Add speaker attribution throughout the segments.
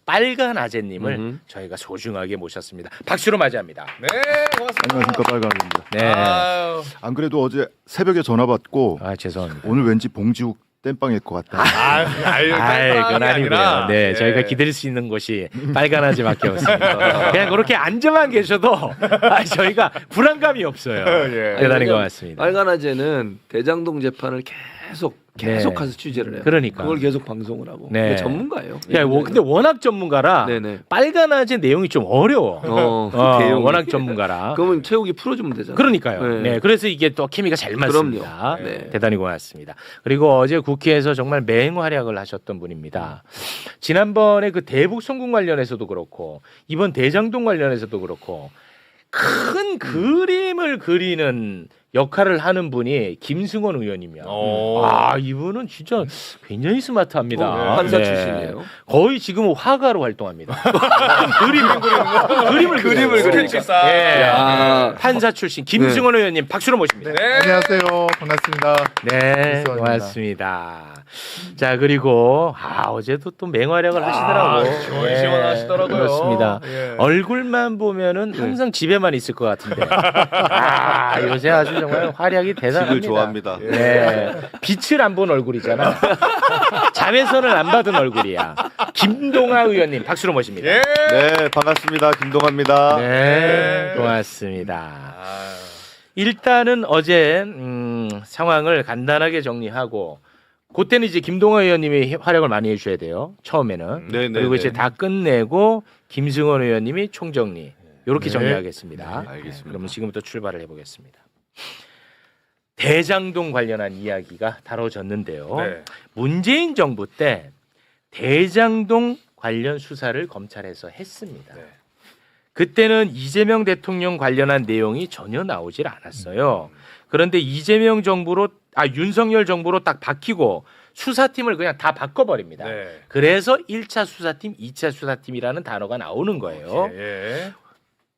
Speaker 1: 빨간 아재님을 저희가 소중하게 모셨습니다. 박수로 맞이합니다.
Speaker 2: 네, 고맙습니다.
Speaker 3: 안녕하십니까, 빨간입니다.
Speaker 1: 네.
Speaker 3: 안 그래도 어제 새벽에 전화 받고
Speaker 1: 아 죄송합니다.
Speaker 3: 오늘 왠지 봉지욱 땜빵일 것 같다.
Speaker 1: 그건 아니고요. 네, 저희가 기댈 수 있는 곳이 빨간 아재밖에 없습니다. 그냥 그렇게 앉아만 계셔도 저희가 불안감이 없어요. 대단히 고맙습니다.
Speaker 4: 빨간 아재는 대장동 재판을 계속 가서 취재를 해요.
Speaker 1: 그러니까.
Speaker 4: 그걸 계속 방송을 하고.
Speaker 1: 네.
Speaker 4: 그러니까 전문가예요.
Speaker 1: 야, 근데 워낙 전문가라
Speaker 4: 네네.
Speaker 1: 빨간 아재 내용이 좀 어려워.
Speaker 4: 그 대용이.
Speaker 1: 워낙 전문가라.
Speaker 4: 그러면 최욱이 풀어주면 되잖아요.
Speaker 1: 그러니까요.
Speaker 4: 네.
Speaker 1: 네, 그래서 이게 또 케미가 잘 맞습니다.
Speaker 4: 그럼요. 네.
Speaker 1: 대단히 고맙습니다. 그리고 어제 국회에서 정말 맹활약을 하셨던 분입니다. 지난번에 그 대북 송금 관련해서도 그렇고 이번 대장동 관련해서도 그렇고 큰 그림을 그리는 역할을 하는 분이 김승원 의원이면 이분은 진짜 굉장히 스마트합니다.
Speaker 4: 판사
Speaker 1: 네.
Speaker 4: 출신이에요.
Speaker 1: 거의 지금은 화가로 활동합니다. 그림을
Speaker 2: 스케치사.
Speaker 1: 네. 판사 출신 김승원 의원님 박수로 모십니다.
Speaker 2: 네.
Speaker 5: 안녕하세요. 반갑습니다.
Speaker 1: 네,
Speaker 5: 김승원입니다.
Speaker 1: 고맙습니다. 자, 그리고 어제도 또 맹활약을 하시더라고.
Speaker 2: 시원하시더라고요.
Speaker 1: 그렇습니다.
Speaker 2: 예.
Speaker 1: 얼굴만 보면은 항상 집에만 있을 것 같은데. 요새 아주 정말 활약이 대단합니다.
Speaker 3: 집을 좋아합니다.
Speaker 1: 네. 빛을 안 본 얼굴이잖아. 자외선을 안 받은 얼굴이야. 김동아 의원님 박수로 모십니다.
Speaker 2: 예.
Speaker 3: 네, 반갑습니다. 김동아입니다.
Speaker 1: 네, 고맙습니다. 일단은 어제 상황을 간단하게 정리하고 그때는 이제 김동아 의원님이 활약을 많이 해주셔야 돼요. 처음에는.
Speaker 3: 네네.
Speaker 1: 그리고 이제 다 끝내고 김승원 의원님이 총정리. 이렇게 정리하겠습니다.
Speaker 3: 알겠습니다.
Speaker 1: 그러면 지금부터 출발을 해보겠습니다. 대장동 관련한 이야기가 다뤄졌는데요.
Speaker 2: 네.
Speaker 1: 문재인 정부 때 대장동 관련 수사를 검찰에서 했습니다.
Speaker 2: 네.
Speaker 1: 그때는 이재명 대통령 관련한 내용이 전혀 나오질 않았어요. 그런데 이재명 정부로 윤석열 정부로 딱 바뀌고 수사팀을 그냥 다 바꿔버립니다.
Speaker 2: 네.
Speaker 1: 그래서 1차 수사팀, 2차 수사팀이라는 단어가 나오는 거예요.
Speaker 2: 예.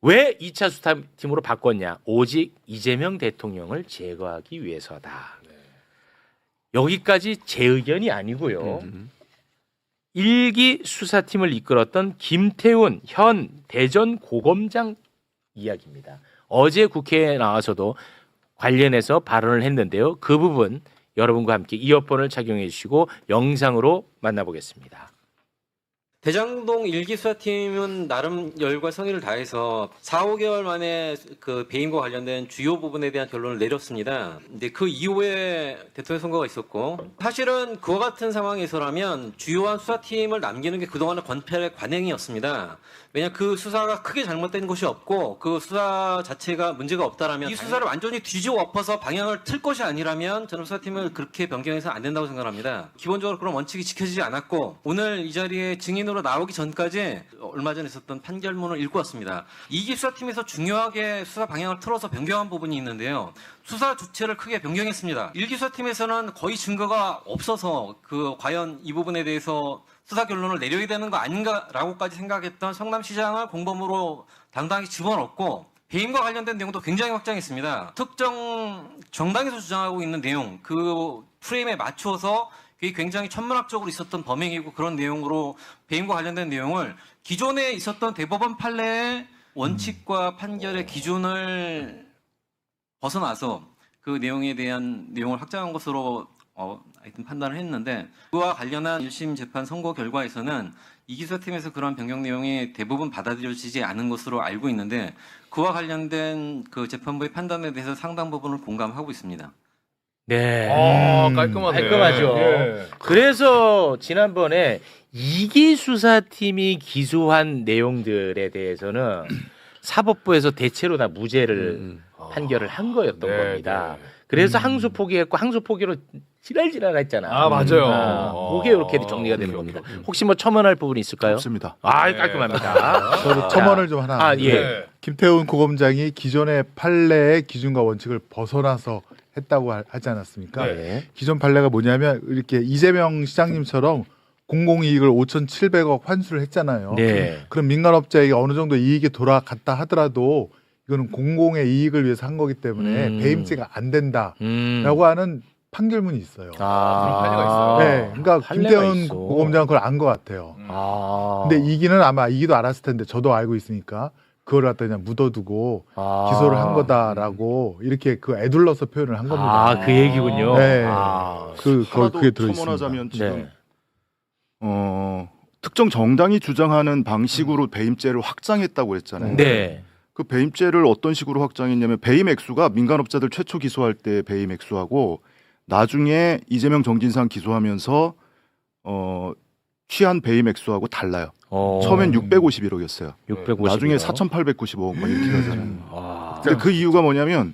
Speaker 1: 왜 2차 수사팀으로 바꿨냐? 오직 이재명 대통령을 제거하기 위해서다. 여기까지 제 의견이 아니고요. 1기 수사팀을 이끌었던 김태훈 현 대전고검장 이야기입니다. 어제 국회에 나와서도 관련해서 발언을 했는데요. 그 부분 여러분과 함께 이어폰을 착용해 주시고 영상으로 만나보겠습니다.
Speaker 6: 대장동 1기 수사팀은 나름 열과 성의를 다해서 4, 5개월 만에 그 배임과 관련된 주요 부분에 대한 결론을 내렸습니다. 근데 그 이후에 대통령 선거가 있었고 사실은 그와 같은 상황에서라면 주요한 수사팀을 남기는 게 그동안의 권찰의 관행이었습니다. 왜냐 그 수사가 크게 잘못된 것이 없고 그 수사 자체가 문제가 없다라면 이 수사를 완전히 뒤집어 엎어서 방향을 틀 것이 아니라면 저는 수사팀을 그렇게 변경해서 안 된다고 생각합니다. 기본적으로 그런 원칙이 지켜지지 않았고 오늘 이 자리에 증인으로 나오기 전까지 얼마 전에 있었던 판결문을 읽고 왔습니다. 2기 수사팀에서 중요하게 수사 방향을 틀어서 변경한 부분이 있는데요. 수사 주체를 크게 변경했습니다. 1기 수사팀에서는 거의 증거가 없어서 과연 이 부분에 대해서 수사 결론을 내려야 되는 거 아닌가라고까지 생각했던 성남시장을 공범으로 당당히 집어넣고 배임과 관련된 내용도 굉장히 확장했습니다. 특정 정당에서 주장하고 있는 내용, 그 프레임에 맞춰서 그게 굉장히 천문학적으로 있었던 범행이고 그런 내용으로 배임과 관련된 내용을 기존에 있었던 대법원 판례의 원칙과 판결의 기준을 벗어나서 그 내용에 대한 내용을 확장한 것으로 하여튼 판단을 했는데 그와 관련한 1심 재판 선고 결과에서는 이기수사팀에서 그런 변경 내용이 대부분 받아들여지지 않은 것으로 알고 있는데 그와 관련된 그 재판부의 판단에 대해서 상당 부분을 공감하고 있습니다.
Speaker 1: 네.
Speaker 2: 깔끔하네요.
Speaker 1: 깔끔하죠.
Speaker 2: 예.
Speaker 1: 그래서 지난번에 2기 수사팀이 기소한 내용들에 대해서는 사법부에서 대체로 다 무죄를 판결을 한 거였던 겁니다.
Speaker 2: 네.
Speaker 1: 그래서 항소 포기했고 항소 포기로 지랄지랄 했잖아.
Speaker 2: 맞아요.
Speaker 1: 그게 이렇게 정리가 되는 겁니다. 혹시 뭐 첨언할 부분이 있을까요?
Speaker 3: 없습니다.
Speaker 1: 깔끔합니다.
Speaker 5: 저도 첨언을 좀 하나.
Speaker 1: 예.
Speaker 2: 네.
Speaker 5: 김태훈 고검장이 기존의 판례의 기준과 원칙을 벗어나서 했다고 하지 않았습니까?
Speaker 1: 네.
Speaker 5: 기존 판례가 뭐냐면 이렇게 이재명 시장님처럼 공공이익을 5,700억 환수를 했잖아요.
Speaker 1: 네.
Speaker 5: 그럼 민간업자에게 어느 정도 이익이 돌아갔다 하더라도 이거는 공공의 이익을 위해서 한 거기 때문에 배임죄가 안 된다라고 하는 판결문이 있어요.
Speaker 2: 그런 판례가 있어요.
Speaker 5: 네, 그러니까
Speaker 1: 판례가
Speaker 5: 김태현
Speaker 1: 있어.
Speaker 5: 고검장은 그걸 안 것 같아요. 근데 이기는 아마 이기도 알았을 텐데 저도 알고 있으니까 그걸 갖다 그냥 묻어두고 기소를 한 거다라고 이렇게 그 애둘러서 표현을 한 겁니다.
Speaker 1: 그 얘기군요.
Speaker 5: 네.
Speaker 1: 아.
Speaker 3: 하나
Speaker 5: 그게
Speaker 3: 더
Speaker 5: 들어있습니다.
Speaker 3: 첨언하자면 지금
Speaker 1: 네.
Speaker 3: 특정 정당이 주장하는 방식으로 배임죄를 확장했다고 했잖아요.
Speaker 1: 네.
Speaker 3: 그 배임죄를 어떤 식으로 확장했냐면 배임 액수가 민간업자들 최초 기소할 때 배임 액수하고 나중에 이재명 정진상 기소하면서 취한 배임 액수하고 달라요. 처음엔 651억이었어요.
Speaker 1: 650.
Speaker 3: 나중에 4,895억 막 이렇게 가잖아요. 근데
Speaker 1: 아.
Speaker 3: 그 이유가 뭐냐면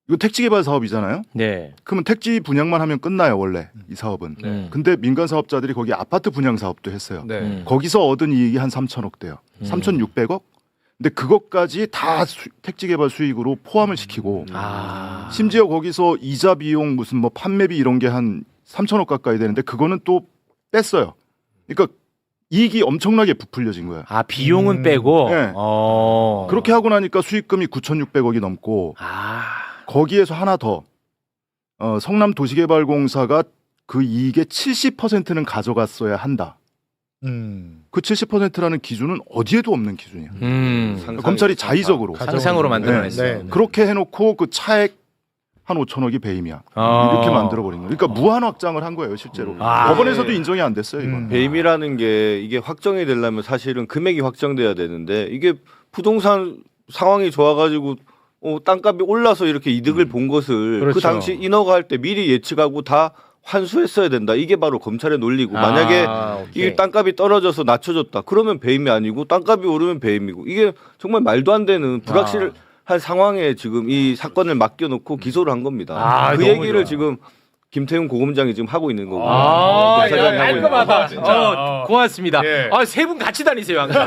Speaker 3: 이거 택지 개발 사업이잖아요.
Speaker 1: 네.
Speaker 3: 그러면 택지 분양만 하면 끝나요 원래 이 사업은.
Speaker 2: 네.
Speaker 3: 근데 민간 사업자들이 거기 아파트 분양 사업도 했어요.
Speaker 2: 네.
Speaker 3: 거기서 얻은 이익이 한 3천억 돼요. 3,600억. 근데 그것까지 다 택지 개발 수익으로 포함을 시키고 심지어 거기서 이자 비용 무슨 뭐 판매비 이런 게 한 3천억 가까이 되는데 그거는 또 뺐어요. 그러니까 이익이 엄청나게 부풀려진 거예요.
Speaker 1: 비용은 빼고.
Speaker 3: 네. 그렇게 하고 나니까 수익금이 9,600억이 넘고 거기에서 하나 더 성남도시개발공사가 그 이익의 70%는 가져갔어야 한다. 그 70%라는 기준은 어디에도 없는 기준이에요. 검찰이 자의적으로
Speaker 1: 상상으로 만들어냈어요.
Speaker 5: 네.
Speaker 3: 그렇게 해놓고 그 차액 한 5천억이 배임이야. 이렇게 만들어버린 거예요. 그러니까 무한 확장을 한 거예요, 실제로. 법원에서도 인정이 안 됐어요, 이건.
Speaker 7: 배임이라는 게 이게 확정이 되려면 사실은 금액이 확정돼야 되는데 이게 부동산 상황이 좋아가지고 땅값이 올라서 이렇게 이득을 본 것을
Speaker 1: 그렇죠.
Speaker 7: 그 당시 인허가 할 때 미리 예측하고 다 환수했어야 된다. 이게 바로 검찰의 논리고 만약에 이 땅값이 떨어져서 낮춰졌다. 그러면 배임이 아니고 땅값이 오르면 배임이고 이게 정말 말도 안 되는 불확실한 상황에 지금 이 사건을 맡겨놓고 기소를 한 겁니다. 그
Speaker 1: 너무
Speaker 7: 얘기를
Speaker 1: 좋아.
Speaker 7: 지금 김태훈 고검장이 지금 하고 있는 거고.
Speaker 2: 야,
Speaker 1: 깔끔하다.
Speaker 2: 진짜.
Speaker 1: 고맙습니다.
Speaker 2: 예.
Speaker 1: 세 분 같이 다니세요, 항상.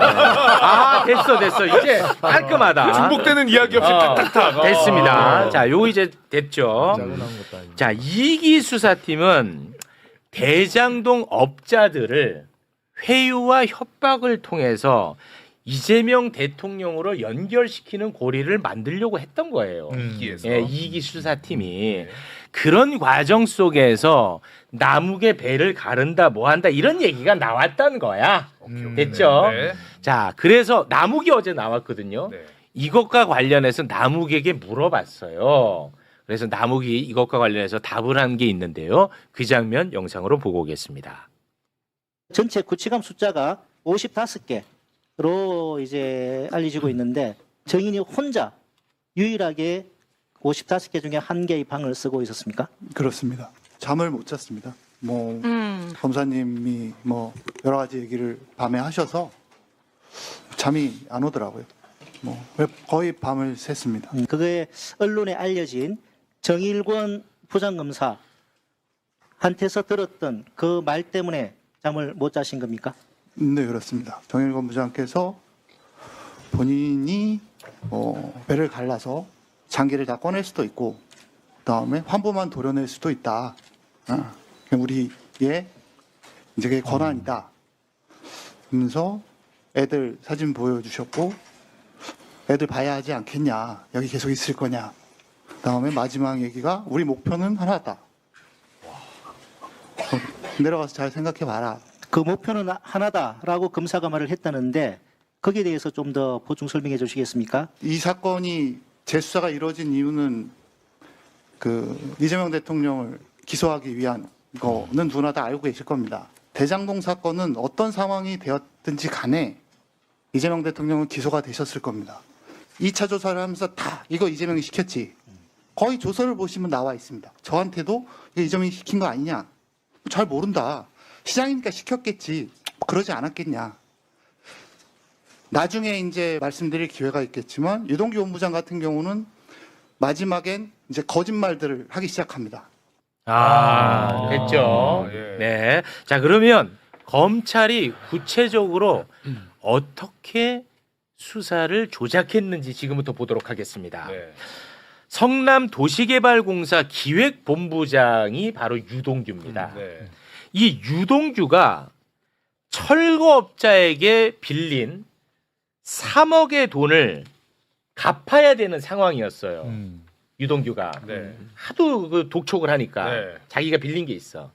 Speaker 1: 됐어. 이제 깔끔하다.
Speaker 2: 중복되는 이야기 없이 탁탁탁.
Speaker 1: 됐습니다. 자, 요 이제 됐죠. 자, 이기 수사팀은 대장동 업자들을 회유와 협박을 통해서 이재명 대통령으로 연결시키는 고리를 만들려고 했던 거예요.
Speaker 2: 이기에서.
Speaker 1: 예, 이기 수사팀이 그런 과정 속에서 남욱의 배를 가른다, 뭐한다 이런 얘기가 나왔던 거야. 됐죠?
Speaker 2: 네.
Speaker 1: 자, 그래서 남욱이 어제 나왔거든요.
Speaker 2: 네.
Speaker 1: 이것과 관련해서 남욱에게 물어봤어요. 그래서 남욱이 이것과 관련해서 답을 한 게 있는데요. 그 장면 영상으로 보고 오겠습니다.
Speaker 8: 전체 구치감 숫자가 55개로 이제 알려지고 있는데 정인이 혼자 유일하게 55개 중에 한 개의 방을 쓰고 있었습니까?
Speaker 9: 그렇습니다. 잠을 못 잤습니다. 검사님이 여러 가지 얘기를 밤에 하셔서 잠이 안 오더라고요. 거의 밤을 샜습니다.
Speaker 8: 그거에 언론에 알려진 정일권 부장검사한테서 들었던 그 말 때문에 잠을 못 자신 겁니까?
Speaker 9: 네, 그렇습니다. 정일권 부장께서 본인이 배를 갈라서 장기를 다 꺼낼 수도 있고 그다음에 환부만 도려낼 수도 있다. 우리의 이제 그게 권한이다. 그러면서 애들 사진 보여주셨고 애들 봐야 하지 않겠냐. 여기 계속 있을 거냐. 그다음에 마지막 얘기가 우리 목표는 하나다. 내려가서 잘 생각해봐라.
Speaker 8: 그 목표는 하나다라고 검사가 말을 했다는데 거기에 대해서 좀 더 보충 설명해 주시겠습니까?
Speaker 9: 이 사건이 재수사가 이루어진 이유는 이재명 대통령을 기소하기 위한 거는 누구나 다 알고 계실 겁니다. 대장동 사건은 어떤 상황이 되었든지 간에 이재명 대통령은 기소가 되셨을 겁니다. 2차 조사를 하면서 다 이거 이재명이 시켰지. 거의 조서를 보시면 나와 있습니다. 저한테도 이거 이재명이 시킨 거 아니냐. 잘 모른다. 시장이니까 시켰겠지. 그러지 않았겠냐. 나중에 이제 말씀드릴 기회가 있겠지만 유동규 본부장 같은 경우는 마지막엔 이제 거짓말들을 하기 시작합니다.
Speaker 1: 됐죠.
Speaker 2: 예.
Speaker 1: 네. 자, 그러면 검찰이 구체적으로 어떻게 수사를 조작했는지 지금부터 보도록 하겠습니다.
Speaker 2: 네.
Speaker 1: 성남도시개발공사 기획본부장이 바로 유동규입니다.
Speaker 2: 네.
Speaker 1: 이 유동규가 철거업자에게 빌린 3억의 돈을 갚아야 되는 상황이었어요. 유동규가
Speaker 2: 네.
Speaker 1: 하도 그 독촉을 하니까
Speaker 2: 네.
Speaker 1: 자기가 빌린 게 있어.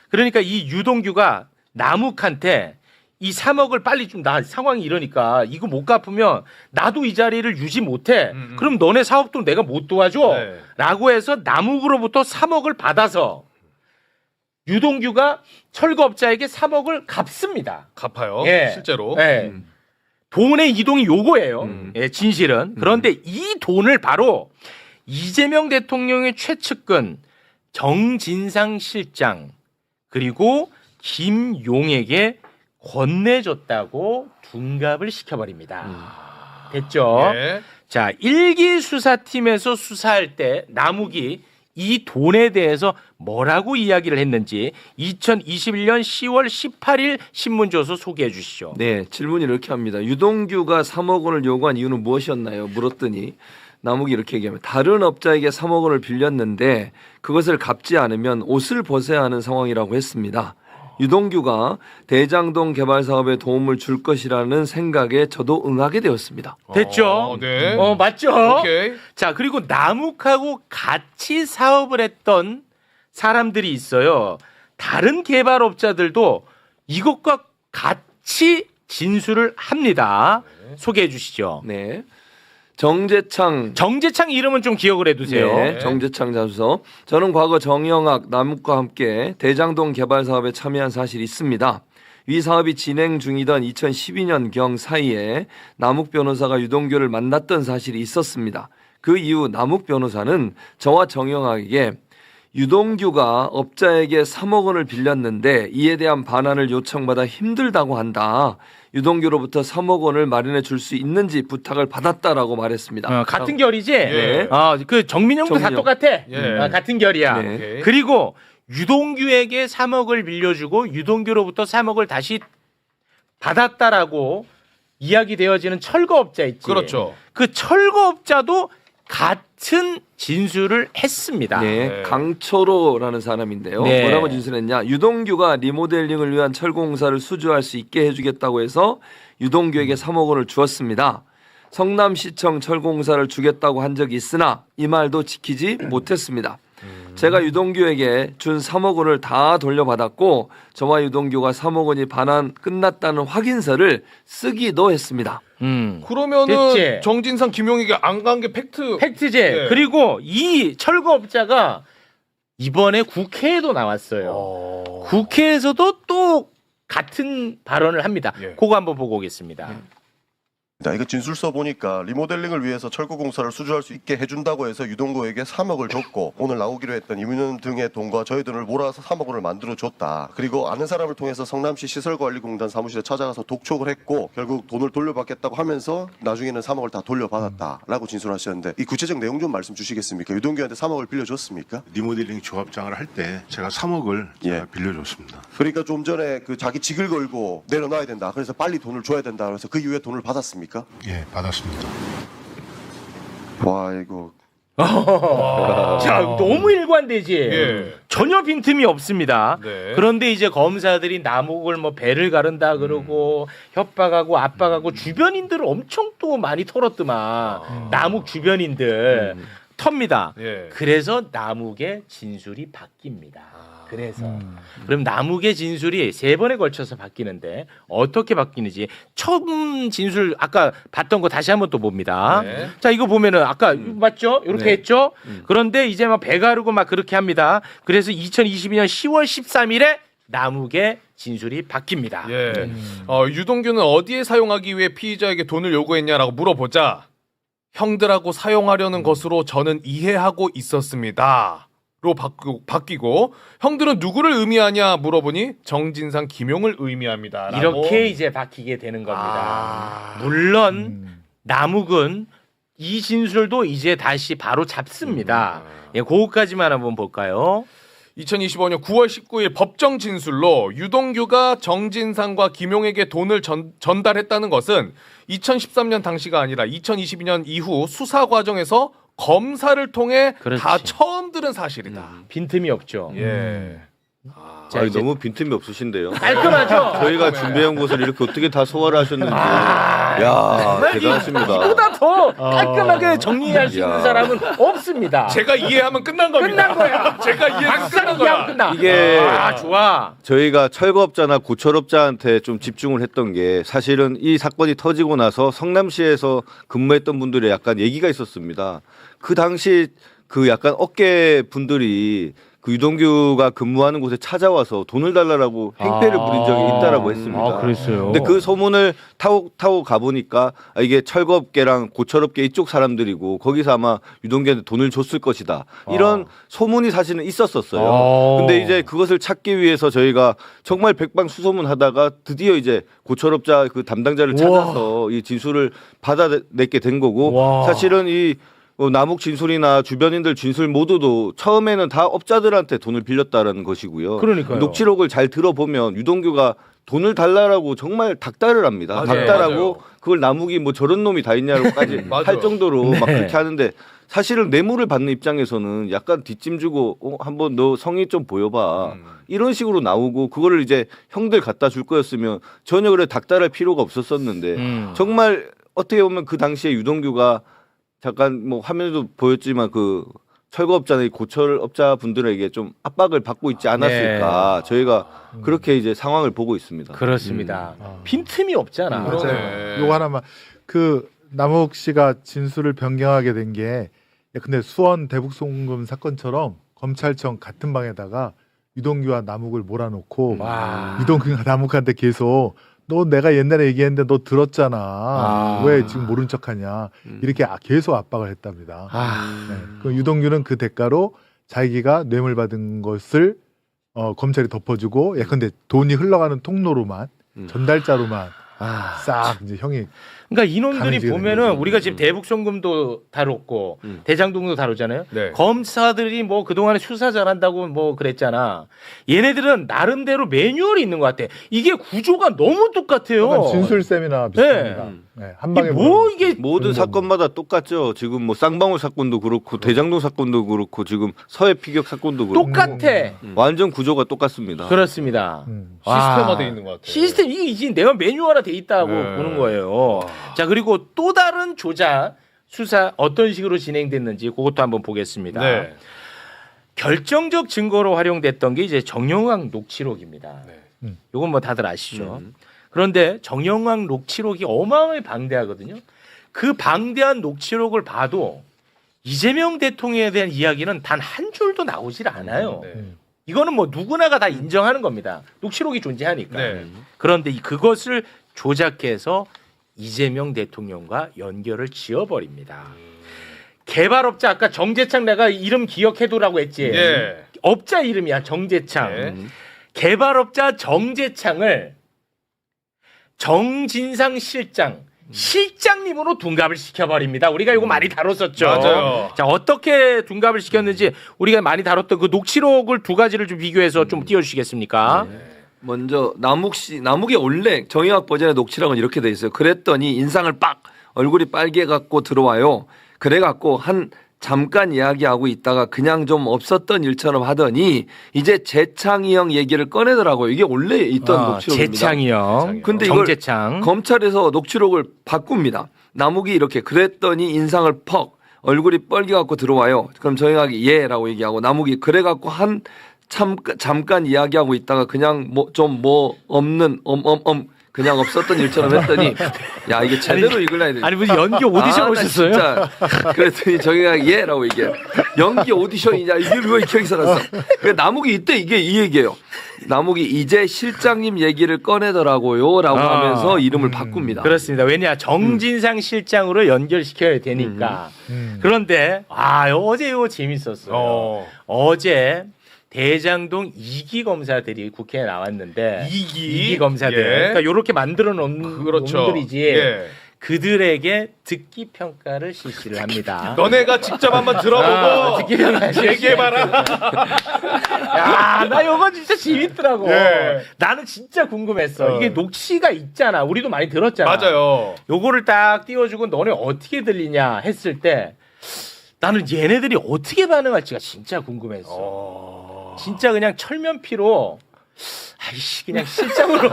Speaker 1: 그러니까 이 유동규가 남욱한테 이 3억을 빨리 좀 나 상황이 이러니까 이거 못 갚으면 나도 이 자리를 유지 못해. 그럼 너네 사업도 내가 못 도와줘.
Speaker 2: 네.
Speaker 1: 라고 해서 남욱으로부터 3억을 받아서 유동규가 철거업자에게 3억을 갚습니다.
Speaker 2: 갚아요.
Speaker 1: 예.
Speaker 2: 실제로.
Speaker 1: 예. 돈의 이동이 요거예요. 예, 진실은. 그런데 이 돈을 바로 이재명 대통령의 최측근 정진상 실장 그리고 김용에게 건네줬다고 둔갑을 시켜버립니다. 됐죠?
Speaker 2: 예.
Speaker 1: 자, 1기 수사팀에서 수사할 때 남욱이 이 돈에 대해서 뭐라고 이야기를 했는지 2021년 10월 18일 신문조서 소개해 주시죠.
Speaker 4: 네, 질문이 이렇게 합니다. 유동규가 3억 원을 요구한 이유는 무엇이었나요? 물었더니 남욱이 이렇게 얘기합니다. 다른 업자에게 3억 원을 빌렸는데 그것을 갚지 않으면 옷을 벗어야 하는 상황이라고 했습니다. 유동규가 대장동 개발 사업에 도움을 줄 것이라는 생각에 저도 응하게 되었습니다.
Speaker 1: 됐죠?
Speaker 2: 네.
Speaker 1: 맞죠?
Speaker 2: 오케이.
Speaker 1: 자, 그리고 남욱하고 같이 사업을 했던 사람들이 있어요. 다른 개발업자들도 이것과 같이 진술을 합니다. 소개해 주시죠.
Speaker 4: 네. 정재창
Speaker 1: 이름은 좀 기억을 해두세요.
Speaker 4: 네, 정재창 자수서. 저는 과거 정영학, 남욱과 함께 대장동 개발 사업에 참여한 사실이 있습니다. 위 사업이 진행 중이던 2012년경 사이에 남욱 변호사가 유동규를 만났던 사실이 있었습니다. 그 이후 남욱 변호사는 저와 정영학에게 유동규가 업자에게 3억 원을 빌렸는데 이에 대한 반환을 요청받아 힘들다고 한다. 유동규로부터 3억 원을 마련해 줄 수 있는지 부탁을 받았다라고 말했습니다.
Speaker 1: 같은 결이지?
Speaker 2: 예.
Speaker 1: 그 정민영도 다
Speaker 4: 정민영.
Speaker 1: 똑같아.
Speaker 2: 예.
Speaker 1: 같은 결이야.
Speaker 4: 네.
Speaker 2: 오케이.
Speaker 1: 그리고 유동규에게 3억을 빌려주고 유동규로부터 3억을 다시 받았다라고 이야기되어지는 철거업자 있지.
Speaker 2: 그렇죠.
Speaker 1: 그 철거업자도 같은 진술을 했습니다.
Speaker 4: 네,
Speaker 2: 네.
Speaker 4: 강철호라는 사람인데요.
Speaker 1: 네.
Speaker 4: 뭐라고 진술했냐? 유동규가 리모델링을 위한 철공사를 수주할 수 있게 해주겠다고 해서 유동규에게 3억 원을 주었습니다. 성남시청 철공사를 주겠다고 한 적이 있으나 이 말도 지키지 못했습니다. 제가 유동규에게 준 3억 원을 다 돌려받았고 저와 유동규가 3억 원이 반환 끝났다는 확인서를 쓰기도 했습니다.
Speaker 2: 그러면은
Speaker 1: 됐지?
Speaker 2: 정진상 김용익이 안 간 게 팩트.
Speaker 1: 팩트제.
Speaker 2: 네.
Speaker 1: 그리고 이 철거업자가 이번에 국회에도 나왔어요. 국회에서도 또 같은 발언을 합니다.
Speaker 2: 예.
Speaker 1: 그거 한번 보고 오겠습니다.
Speaker 10: 이거 진술서 보니까 리모델링을 위해서 철거공사를 수주할 수 있게 해준다고 해서 유동구에게 3억을 줬고 오늘 나오기로 했던 이민훈 등의 돈과 저희 돈을 몰아서 3억 원을 만들어줬다. 그리고 아는 사람을 통해서 성남시 시설관리공단 사무실에 찾아가서 독촉을 했고 결국 돈을 돌려받겠다고 하면서 나중에는 3억을 다 돌려받았다라고 진술하셨는데 이 구체적 내용 좀 말씀 주시겠습니까? 유동규한테 3억을 빌려줬습니까?
Speaker 11: 리모델링 조합장을 할 때 제가 3억을 제가 빌려줬습니다.
Speaker 10: 그러니까 좀 전에 그 자기 직을 걸고 내려놔야 된다. 그래서 빨리 돈을 줘야 된다. 그래서 그 이후에 돈을 받았습니까?
Speaker 11: 예, 받았습니다.
Speaker 10: 와 이거
Speaker 1: 자, 너무 일관되지.
Speaker 2: 예.
Speaker 1: 전혀 빈틈이 없습니다.
Speaker 2: 네.
Speaker 1: 그런데 이제 검사들이 남욱을 뭐 배를 가른다 그러고 협박하고 압박하고 주변인들을 엄청 또 많이 털었더만. 남욱 주변인들 텁니다.
Speaker 2: 예.
Speaker 1: 그래서 남욱의 진술이 바뀝니다. 그래서 그럼 남욱의 진술이 3번에 걸쳐서 바뀌는데 어떻게 바뀌는지 처음 진술 아까 봤던 거 다시 한번 또 봅니다.
Speaker 2: 네.
Speaker 1: 자, 이거 보면은 아까 맞죠? 이렇게
Speaker 4: 네.
Speaker 1: 했죠? 그런데 이제 막 배 가르고 막 그렇게 합니다. 그래서 2022년 10월 13일에 남욱의 진술이 바뀝니다.
Speaker 2: 예. 유동규는 어디에 사용하기 위해 피의자에게 돈을 요구했냐라고 물어보자 형들하고 사용하려는 것으로 저는 이해하고 있었습니다. 로 바뀌고 형들은 누구를 의미하냐 물어보니 정진상 김용을 의미합니다.
Speaker 1: 이렇게 이제 바뀌게 되는 겁니다. 물론 남욱은 이 진술도 이제 다시 바로 잡습니다. 예, 그거까지만 한번 볼까요?
Speaker 2: 2025년 9월 19일 법정 진술로 유동규가 정진상과 김용에게 돈을 전달했다는 것은 2013년 당시가 아니라 2022년 이후 수사 과정에서 검사를 통해
Speaker 1: 그렇지.
Speaker 2: 다 처음 들은 사실이다.
Speaker 1: 빈틈이 없죠.
Speaker 2: 예.
Speaker 1: 자,
Speaker 7: 아니,
Speaker 1: 이제
Speaker 7: 너무 빈틈이 없으신데요.
Speaker 1: 깔끔하죠?
Speaker 7: 저희가 준비한 것을 이렇게 어떻게 다 소화를 하셨는지. 야, 대단하십니다.
Speaker 1: 이보다 더 깔끔하게 정리할 수 있는 사람은 없습니다.
Speaker 2: 제가 이해하면 끝난 겁니다.
Speaker 1: 끝난 거야.
Speaker 2: 제가 이해하면 끝난 거야.
Speaker 1: 끝나.
Speaker 7: 이게
Speaker 1: 좋아.
Speaker 7: 저희가 철거업자나 고철업자한테 좀 집중을 했던 게 사실은 이 사건이 터지고 나서 성남시에서 근무했던 분들의 약간 얘기가 있었습니다. 그 당시 그 약간 업계 분들이 그 유동규가 근무하는 곳에 찾아와서 돈을 달라고 행패를 부린 적이 있다라고 했습니다.
Speaker 1: 그랬어요.
Speaker 7: 근데 그 소문을 타고 가보니까 이게 철거업계랑 고철업계 이쪽 사람들이고 거기서 아마 유동규한테 돈을 줬을 것이다. 이런 소문이 사실은 있었었어요. 근데 이제 그것을 찾기 위해서 저희가 정말 백방수소문하다가 드디어 이제 고철업자 그 담당자를 찾아서 이 진술을 받아내게 된 거고 사실은 이 남욱 진술이나 주변인들 진술 모두도 처음에는 다 업자들한테 돈을 빌렸다라는 것이고요.
Speaker 1: 그러니까요.
Speaker 7: 녹취록을 잘 들어보면 유동규가 돈을 달라라고 정말 닥달을 합니다. 닥달하고 그걸 남욱이 뭐 저런 놈이 다 있냐고까지 할 정도로 막 그렇게 하는데 사실은 뇌물을 받는 입장에서는 약간 뒷짐 주고 한번 너 성의 좀 보여봐. 이런 식으로 나오고 그거를 이제 형들 갖다 줄 거였으면 전혀 그래 닥달할 필요가 없었었는데 정말 어떻게 보면 그 당시에 유동규가 잠깐 뭐 화면에도 보였지만 그 철거업자나 고철업자 분들에게 좀 압박을 받고 있지 않았을까 저희가 그렇게 이제 상황을 보고 있습니다.
Speaker 1: 그렇습니다. 빈틈이 없잖아.
Speaker 5: 맞아요. 요거 하나만 그 남욱 씨가 진술을 변경하게 된 게 근데 수원 대북송금 사건처럼 검찰청 같은 방에다가 유동규와 남욱을 몰아놓고 유동규가 남욱한테 계속 너 내가 옛날에 얘기했는데 너 들었잖아. 왜 지금 모른 척하냐. 이렇게 계속 압박을 했답니다. 네. 그 유동규는 그 대가로 자기가 뇌물 받은 것을 검찰이 덮어주고 예컨대 돈이 흘러가는 통로로만 전달자로만 싹 이제 형이
Speaker 1: 그러니까 이놈들이
Speaker 5: 가능지가
Speaker 1: 보면은
Speaker 5: 된 거죠.
Speaker 1: 우리가 지금 대북송금도 다뤘고 대장동도 다뤘잖아요.
Speaker 2: 네.
Speaker 1: 검사들이 뭐 그동안에 수사 잘한다고 뭐 그랬잖아. 얘네들은 나름대로 매뉴얼이 있는 것 같아. 이게 구조가 너무 똑같아요.
Speaker 5: 약간 진술 세미나 비슷합니다. 네. 한 방에
Speaker 1: 이게
Speaker 7: 모든 사건마다 똑같죠. 지금 뭐 쌍방울 사건도 그렇고 대장동 사건도 그렇고 지금 서해 피격 사건도 그렇고
Speaker 1: 똑같아.
Speaker 7: 완전 구조가 똑같습니다.
Speaker 1: 그렇습니다.
Speaker 2: 시스템화돼 있는 것 같아요.
Speaker 1: 시스템 이게 이제 내가 매뉴얼화 돼 있다고 보는 거예요. 자 그리고 또 다른 조작 수사 어떤 식으로 진행됐는지 그것도 한번 보겠습니다.
Speaker 2: 네.
Speaker 1: 결정적 증거로 활용됐던 게 이제 정영학 녹취록입니다. 이건 뭐 다들 아시죠? 그런데 정영학 녹취록이 어마어마하게 방대하거든요. 그 방대한 녹취록을 봐도 이재명 대통령에 대한 이야기는 단 한 줄도 나오질 않아요. 이거는 뭐 누구나가 다 인정하는 겁니다. 녹취록이 존재하니까. 그런데 그것을 조작해서 이재명 대통령과 연결을 지어버립니다. 개발업자 아까 정재창 내가 이름 기억해두라고 했지. 업자 이름이야 정재창. 개발업자 정재창을 정진상 실장님으로 둔갑을 시켜버립니다. 우리가 이거 많이 다뤘었죠.
Speaker 2: 맞아요.
Speaker 1: 자 어떻게 둔갑을 시켰는지 우리가 많이 다뤘던 그 녹취록을 두 가지를 좀 비교해서 좀 띄워주시겠습니까?
Speaker 4: 먼저 남욱이 원래 정의학 버전의 녹취록은 이렇게 돼 있어요. 그랬더니 인상을 빡 얼굴이 빨개 갖고 들어와요. 그래 갖고 잠깐 이야기하고 있다가 그냥 좀 없었던 일처럼 하더니 이제 재창이 형 얘기를 꺼내더라고요. 이게 원래 있던 녹취록입니다.
Speaker 1: 재창이 형.
Speaker 4: 근데 이걸
Speaker 1: 정재창.
Speaker 4: 검찰에서 녹취록을 바꿉니다. 남욱이 이렇게 그랬더니 인상을 퍽 얼굴이 빨개 갖고 들어와요. 그럼 정의학이 예라고 얘기하고 남욱이 그래 갖고 잠깐 이야기하고 있다가 그냥 없는 그냥 없었던 일처럼 했더니 야 이게 제대로 읽으려 돼.
Speaker 1: 아니 무슨 연기 오디션 오셨어요?
Speaker 4: 진짜. 그랬더니 정의가 예라고 얘기해. 연기 오디션이냐 이게 왜 기억이 살았어. 남욱이 이때 이게 이 얘기예요. 남욱이 이제 실장님 얘기를 꺼내더라고요라고 하면서 이름을 바꿉니다.
Speaker 1: 그렇습니다. 왜냐 정진상 실장으로 연결시켜야 되니까. 그런데 어제 이거 재밌었어요. 어제 대장동 2기 검사들이 국회에 나왔는데 2기 검사들 그러니까 이렇게 만들어 놓은 놈들이지 그들에게 듣기 평가를 실시를 합니다.
Speaker 2: 너네가 직접 한번 들어보고
Speaker 1: 듣기 평가
Speaker 2: 얘기해봐라.
Speaker 1: 야, 나 이거 진짜 재밌더라고. 나는 진짜 궁금했어. 이게 녹취가 있잖아. 우리도 많이 들었잖아.
Speaker 2: 맞아요.
Speaker 1: 요거를 딱 띄워주고 너네 어떻게 들리냐 했을 때 나는 얘네들이 어떻게 반응할지가 진짜 궁금했어. 진짜 그냥 철면피로 아이씨 그냥 실장으로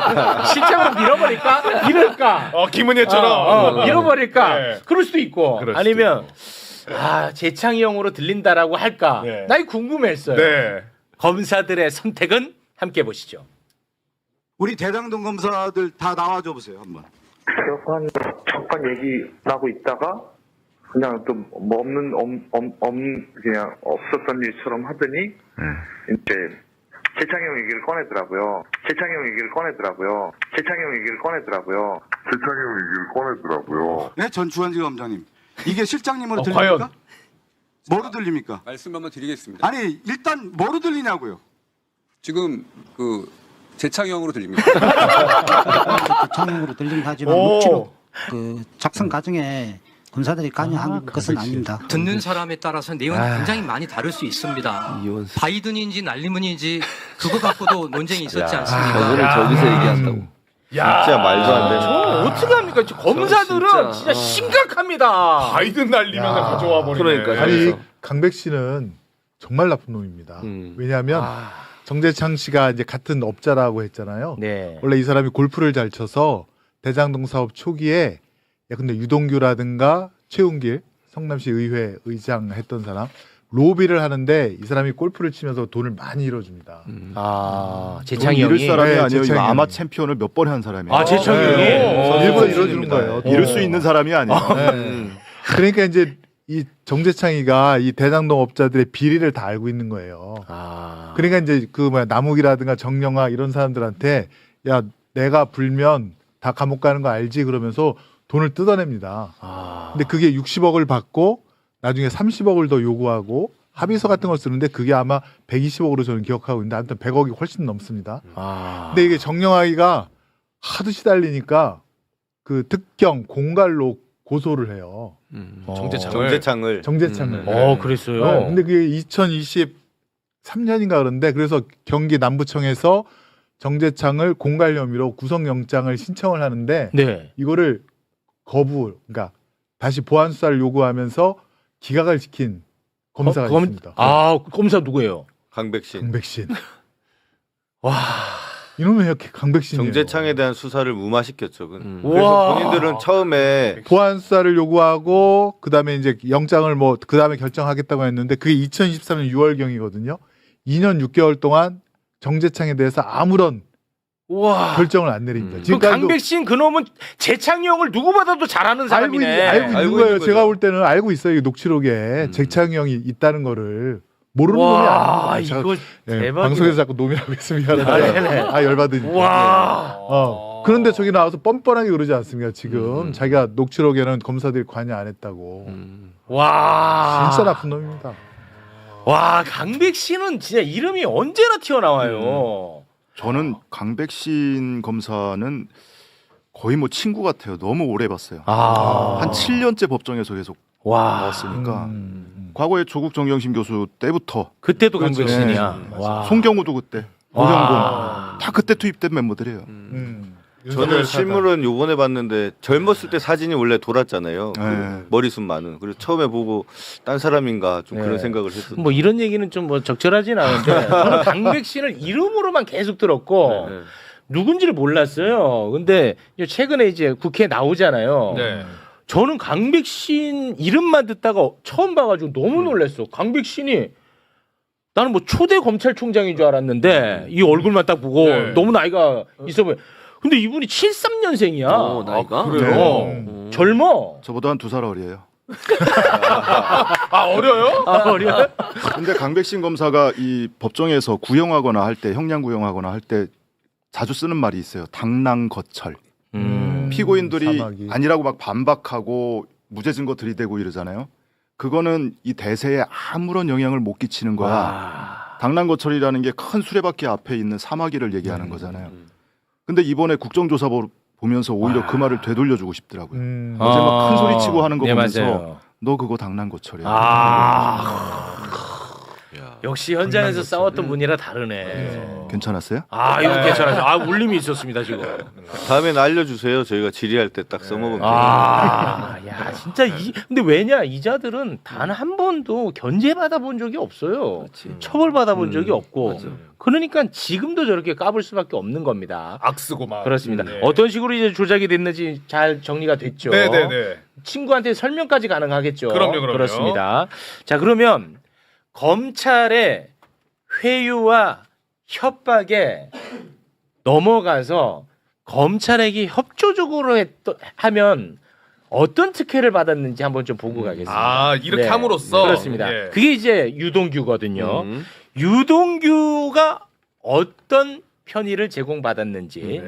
Speaker 1: 밀어버릴까? 이럴까?
Speaker 2: 김은혜처럼
Speaker 1: 밀어버릴까?
Speaker 2: 네.
Speaker 1: 그럴 수도 있고
Speaker 2: 그럴 수도
Speaker 1: 아니면 재창이 형으로 들린다라고 할까?
Speaker 2: 네.
Speaker 1: 나 궁금했어요.
Speaker 2: 네.
Speaker 1: 검사들의 선택은 함께 보시죠.
Speaker 12: 우리 대장동 검사들 다 나와줘 보세요 한번.
Speaker 13: 잠깐 얘기 나고 있다가 그냥 또 뭐 그냥 없었던 일처럼 하더니 이제 재창이 형 얘기를 꺼내더라고요.
Speaker 12: 네, 전 주한지 검장님. 이게 실장님으로
Speaker 2: 과연?
Speaker 12: 들립니까? 뭐로 들립니까?
Speaker 14: 말씀 한번 드리겠습니다.
Speaker 12: 아니 일단 뭐로 들리냐고요?
Speaker 14: 지금 그 재창형으로 들립니다.
Speaker 15: 재창형으로 들리긴 하지만 묵지록 그 작성 과정에 검사들이 관여한 것은 아닙니다.
Speaker 16: 듣는 사람에 따라서 내용이 굉장히 많이 다를 수 있습니다. 바이든인지 날리문인지 그거 갖고도 논쟁이 있었지 않습니까?
Speaker 7: 저거를 저기서 얘기한다고. 진짜 말도 안 되는.
Speaker 1: 저 어떻게 합니까? 검사들은 진짜 심각합니다.
Speaker 2: 바이든 날리면 가져와 버리네.
Speaker 7: 그러니까.
Speaker 5: 아니 강백 씨는 정말 나쁜 놈입니다. 왜냐하면 정재창 씨가 이제 같은 업자라고 했잖아요.
Speaker 1: 네.
Speaker 5: 원래 이 사람이 골프를 잘 쳐서 대장동 사업 초기에 근데 유동규라든가 최운길 성남시 의회 의장 했던 사람 로비를 하는데 이 사람이 골프를 치면서 돈을 많이 잃어줍니다.
Speaker 1: 재창이
Speaker 3: 이럴
Speaker 1: 형이
Speaker 3: 사람이 아니에요.
Speaker 5: 재창이
Speaker 3: 이거 아마
Speaker 5: 형이.
Speaker 3: 챔피언을 몇 번 한 사람이에요.
Speaker 1: 재창이 형이
Speaker 5: 일부러 잃어주는 거예요.
Speaker 3: 이럴 수 있는 사람이 아니에요.
Speaker 5: 그러니까 이제 이 정재창이가 이 대장동 업자들의 비리를 다 알고 있는 거예요. 그러니까 이제 그 남욱이라든가 정영학 이런 사람들한테 야 내가 불면 다 감옥 가는 거 알지 그러면서 돈을 뜯어냅니다. 근데 그게 60억을 받고 나중에 30억을 더 요구하고 합의서 같은 걸 쓰는데 그게 아마 120억으로 저는 기억하고 있는데 아무튼 100억이 훨씬 넘습니다. 근데 이게 정영학이가 하도 시달리니까 그 특경 공갈로 고소를 해요.
Speaker 7: 정재창을.
Speaker 1: 그랬어요.
Speaker 5: 네, 근데 그게 2023년인가 그런데 그래서 경기 남부청에서 정재창을 공갈 혐의로 구속영장을 신청을 하는데 이거를 그러니까 다시 보안 수사를 요구하면서 기각을 시킨 검사가 있습니다.
Speaker 1: 검사 누구예요?
Speaker 7: 강백신.
Speaker 1: 와,
Speaker 5: 이놈의 이렇게 강백신이에요.
Speaker 7: 정재창에 대한 수사를 무마시켰죠. 그래서 본인들은 처음에
Speaker 5: 보안 수사를 요구하고 그다음에 이제 영장을 그다음에 결정하겠다고 했는데 그게 2023년 6월경이거든요. 2년 6개월 동안 정재창에 대해서 아무런 결정을 안 내립니다.
Speaker 1: 그 강백신 그놈은 재창이 형을 누구보다도 잘하는 사람이네.
Speaker 5: 알고 있는 거예요. 제가 볼 때는 알고 있어요. 이 녹취록에 재창이 형이 있다는 거를 모르는 놈이 아니에요.
Speaker 1: 이거 대박이다.
Speaker 5: 방송에서 자꾸 놈이라고 했으면 열받으니까. 그런데 저기 나와서 뻔뻔하게 그러지 않습니까? 지금 자기가 녹취록에는 검사들이 관여 안 했다고. 진짜 나쁜 놈입니다.
Speaker 1: 강백신은 진짜 이름이 언제나 튀어나와요.
Speaker 3: 저는 강백신 검사는 거의 친구 같아요. 너무 오래 봤어요. 한 7년째 법정에서 계속 나왔으니까. 과거에 조국 정경심 교수 때부터.
Speaker 1: 그때도 강백신이야.
Speaker 3: 송경우도 그때. 노경곤. 다 그때 투입된 멤버들이에요.
Speaker 7: 저는 실물은 요번에 봤는데 젊었을 때 사진이 원래 돌았잖아요. 그 머리숱 많은. 그래서 처음에 보고 딴 사람인가 좀 그런 생각을 했었어요.
Speaker 1: 이런 얘기는 좀 적절하진 않은데 저는 강백신을 이름으로만 계속 들었고 누군지를 몰랐어요. 근데 최근에 이제 국회에 나오잖아요. 저는 강백신 이름만 듣다가 처음 봐가지고 너무 놀랐어. 강백신이 나는 초대 검찰총장인 줄 알았는데 이 얼굴만 딱 보고 너무 나이가 있어 보여. 근데 이분이 73년생이야.
Speaker 4: 나이가?
Speaker 1: 그래요? 젊어.
Speaker 3: 저보다 한 2살 어려요.
Speaker 2: 어려요?
Speaker 1: 어려요?
Speaker 3: 근데 강백신 검사가 이 법정에서 구형하거나 할 때, 형량 구형하거나 할 때 자주 쓰는 말이 있어요. 당랑거철. 피고인들이
Speaker 5: 사막이.
Speaker 3: 아니라고 막 반박하고 무죄 증거 들이대고 이러잖아요. 그거는 이 대세에 아무런 영향을 못 끼치는 거야. 당랑거철이라는 게 큰 수레바퀴 앞에 있는 사마귀를 얘기하는 거잖아요. 근데 이번에 국정조사 보면서 오히려 그 말을 되돌려주고 싶더라고요. 어제 막 큰 소리 치고 하는 거 보면서
Speaker 1: 맞아요.
Speaker 3: 너 그거 당랑거철이야.
Speaker 1: 역시 현장에서 싸웠던 분이라 다르네.
Speaker 3: 괜찮았어요?
Speaker 1: 이거 괜찮아요. 울림이 있었습니다 지금.
Speaker 7: 다음엔 알려주세요. 저희가 질의할 때 딱 써먹으면
Speaker 1: 야 진짜 근데 왜냐 이자들은 단 한 번도 견제받아 본 적이 없어요. 처벌받아 본 적이 없고 그러니까 지금도 저렇게 까불 수밖에 없는 겁니다.
Speaker 2: 악쓰고 막.
Speaker 1: 그렇습니다.
Speaker 2: 네.
Speaker 1: 어떤 식으로 이제 조작이 됐는지 잘 정리가 됐죠.
Speaker 2: 네네네.
Speaker 1: 친구한테 설명까지 가능하겠죠.
Speaker 2: 그럼요.
Speaker 1: 그렇습니다. 자, 그러면 검찰의 회유와 협박에 넘어가서 검찰에게 협조적으로 하면 어떤 특혜를 받았는지 한번 좀 보고 가겠습니다.
Speaker 2: 아, 이렇게 함으로써?
Speaker 1: 그렇습니다.
Speaker 2: 예.
Speaker 1: 그게 이제 유동규거든요. 유동규가 어떤 편의를 제공받았는지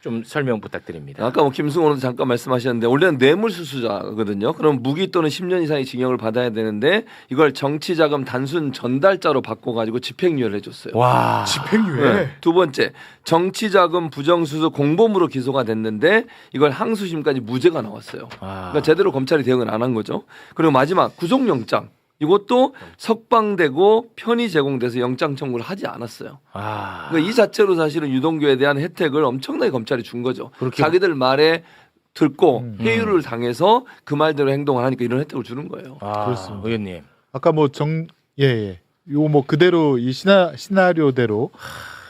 Speaker 1: 좀 설명 부탁드립니다.
Speaker 4: 아까 뭐 김승호도 잠깐 말씀하셨는데 원래는 뇌물수수자거든요. 그럼 무기 또는 10년 이상의 징역을 받아야 되는데 이걸 정치자금 단순 전달자로 바꿔가지고 집행유예를 해줬어요.
Speaker 1: 와,
Speaker 2: 집행유예.
Speaker 4: 네. 두 번째, 정치자금 부정수수 공범으로 기소가 됐는데 이걸 항소심까지 무죄가 나왔어요. 그러니까 제대로 검찰이 대응을 안 한 거죠. 그리고 마지막 구속영장. 이것도 석방되고 편의 제공돼서 영장 청구를 하지 않았어요. 그러니까 이 자체로 사실은 유동규에 대한 혜택을 엄청나게 검찰이 준 거죠. 자기들 말에 듣고 회유를 당해서 그 말대로 행동을 하니까 이런 혜택을 주는 거예요.
Speaker 5: 그렇습니다.
Speaker 1: 의원님.
Speaker 5: 아까 뭐 요거 뭐 그대로 이 시나리오대로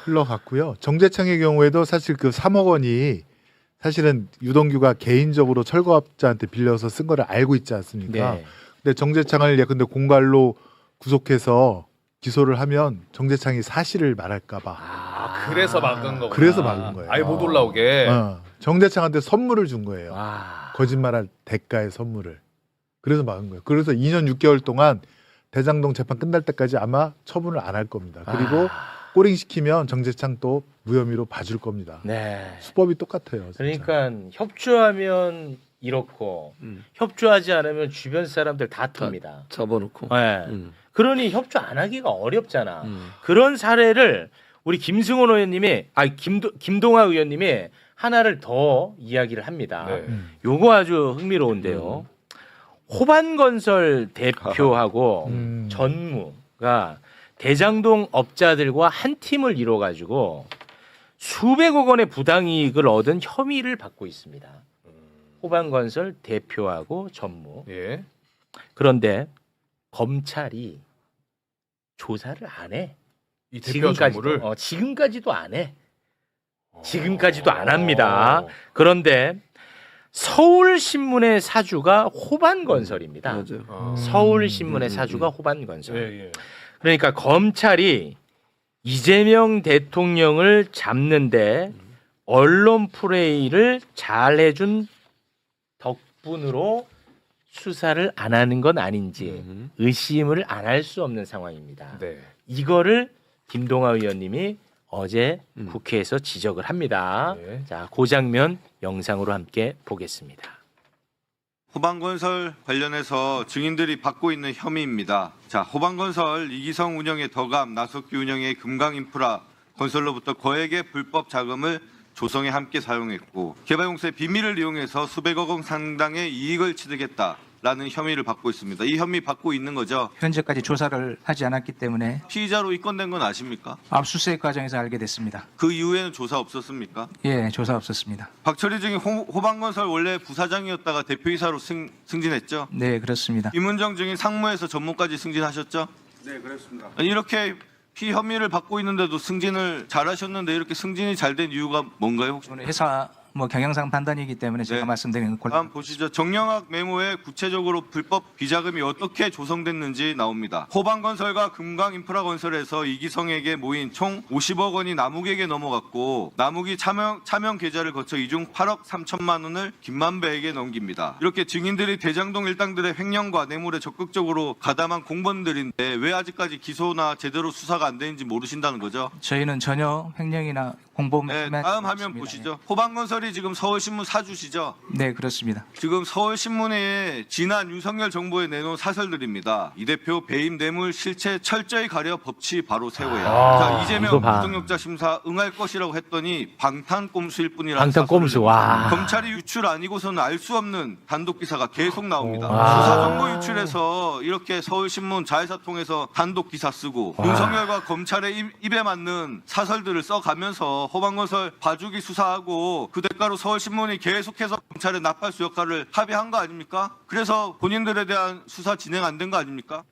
Speaker 5: 흘러갔고요. 정재창의 경우에도 사실 그 3억 원이 사실은 유동규가 개인적으로 철거업자한테 빌려서 쓴 거를 알고 있지 않습니까?
Speaker 1: 네.
Speaker 5: 근데 정재창을 예컨대 공갈로 구속해서 기소를 하면 정재창이 사실을 말할까봐.
Speaker 2: 그래서 막은 거구나.
Speaker 5: 그래서 막은 거예요.
Speaker 2: 아예 못 올라오게.
Speaker 5: 정재창한테 선물을 준 거예요. 거짓말할 대가의 선물을. 그래서 막은 거예요. 그래서 2년 6개월 동안 대장동 재판 끝날 때까지 아마 처분을 안 할 겁니다. 그리고 꼬링 시키면 정재창 또 무혐의로 봐줄 겁니다.
Speaker 1: 네.
Speaker 5: 수법이 똑같아요. 진짜.
Speaker 1: 그러니까 협조하면 이렇고 협조하지 않으면 주변 사람들 다 틉니다.
Speaker 4: 접어놓고.
Speaker 1: 네. 그러니 협조 안 하기가 어렵잖아. 그런 사례를 우리 김승원 의원님이 김동아 의원님이 하나를 더 이야기를 합니다. 요거 아주 흥미로운데요. 호반건설 대표하고 전무가 대장동 업자들과 한 팀을 이뤄가지고 수백억 원의 부당이익을 얻은 혐의를 받고 있습니다. 호반건설 대표하고 전무.
Speaker 2: 예.
Speaker 1: 그런데 검찰이 조사를 안 해.
Speaker 2: 이 대표 전무를
Speaker 1: 지금까지도 안 해. 지금까지도 안 합니다. 그런데 서울신문의 사주가 호반건설입니다. 서울신문의 사주가 호반건설. 그러니까 검찰이 이재명 대통령을 잡는데 언론 플레이를 잘 해준 덕분으로 수사를 안 하는 건 아닌지 의심을 안 할 수 없는 상황입니다. 이거를 김동아 의원님이 어제 국회에서 지적을 합니다. 자, 그 장면 영상으로 함께 보겠습니다.
Speaker 17: 호반건설 관련해서 증인들이 받고 있는 혐의입니다. 자, 호반건설 이기성 운영의 더감, 나석규 운영의 금강인프라 건설로부터 거액의 불법 자금을 조성에 함께 사용했고 개발공사의 비밀을 이용해서 수백억 원 상당의 이익을 취득했다라는 혐의를 받고 있습니다. 이 혐의 받고 있는 거죠?
Speaker 18: 현재까지 조사를 하지 않았기 때문에
Speaker 17: 피의자로 입건된 건 아십니까?
Speaker 18: 압수수색 과정에서 알게 됐습니다.
Speaker 17: 그 이후에는 조사 없었습니까?
Speaker 18: 예, 조사 없었습니다.
Speaker 17: 박철희 증인 호반건설 원래 부사장이었다가 대표이사로 승진했죠?
Speaker 18: 네, 그렇습니다.
Speaker 17: 임은정 증인 상무에서 전무까지 승진하셨죠?
Speaker 12: 네, 그렇습니다.
Speaker 17: 아니, 이렇게 피혐의를 받고 있는데도 승진을 잘하셨는데 이렇게 승진이 잘 된 이유가 뭔가요? 혹시?
Speaker 18: 회사 경영상 판단이기 때문에 제가 말씀드리는 걸.
Speaker 17: 다음 보시죠. 정영학 메모에 구체적으로 불법 비자금이 어떻게 조성됐는지 나옵니다. 호반건설과 금강인프라건설에서 이기성에게 모인 총 50억 원이 남욱에게 넘어갔고 남욱이 차명 계좌를 거쳐 이중 8억 3천만 원을 김만배에게 넘깁니다. 이렇게 증인들이 대장동 일당들의 횡령과 뇌물에 적극적으로 가담한 공범들인데 왜 아직까지 기소나 제대로 수사가 안 되는지 모르신다는 거죠?
Speaker 18: 저희는 전혀 횡령이나 공범.
Speaker 17: 네, 다음 화면 보시죠. 호반건설이 지금 서울신문 사주시죠?
Speaker 18: 네, 그렇습니다.
Speaker 17: 지금 서울신문에 지난 윤석열 정부에 내놓은 사설들입니다. 이 대표 배임 뇌물 실체 철저히 가려 법치 바로 세워야. 자, 이재명 부동력자 심사 응할 것이라고 했더니 방탄꼼수일 뿐이라는
Speaker 1: 방탄꼼수. 와.
Speaker 17: 검찰이 유출 아니고서는 알 수 없는 단독 기사가 계속 나옵니다. 수사 정보 유출해서 이렇게 서울신문 자회사 통해서 단독 기사 쓰고 윤석열과 검찰의 입에 맞는 사설들을 써가면서 호반건설 봐주기 수사하고 그 대가로 서울신문이 계속해서 검찰의 나팔수 역할을 합의한 거 아닙니까? 그래서 본인들에 대한 수사 진행 안 된 거 아닙니까?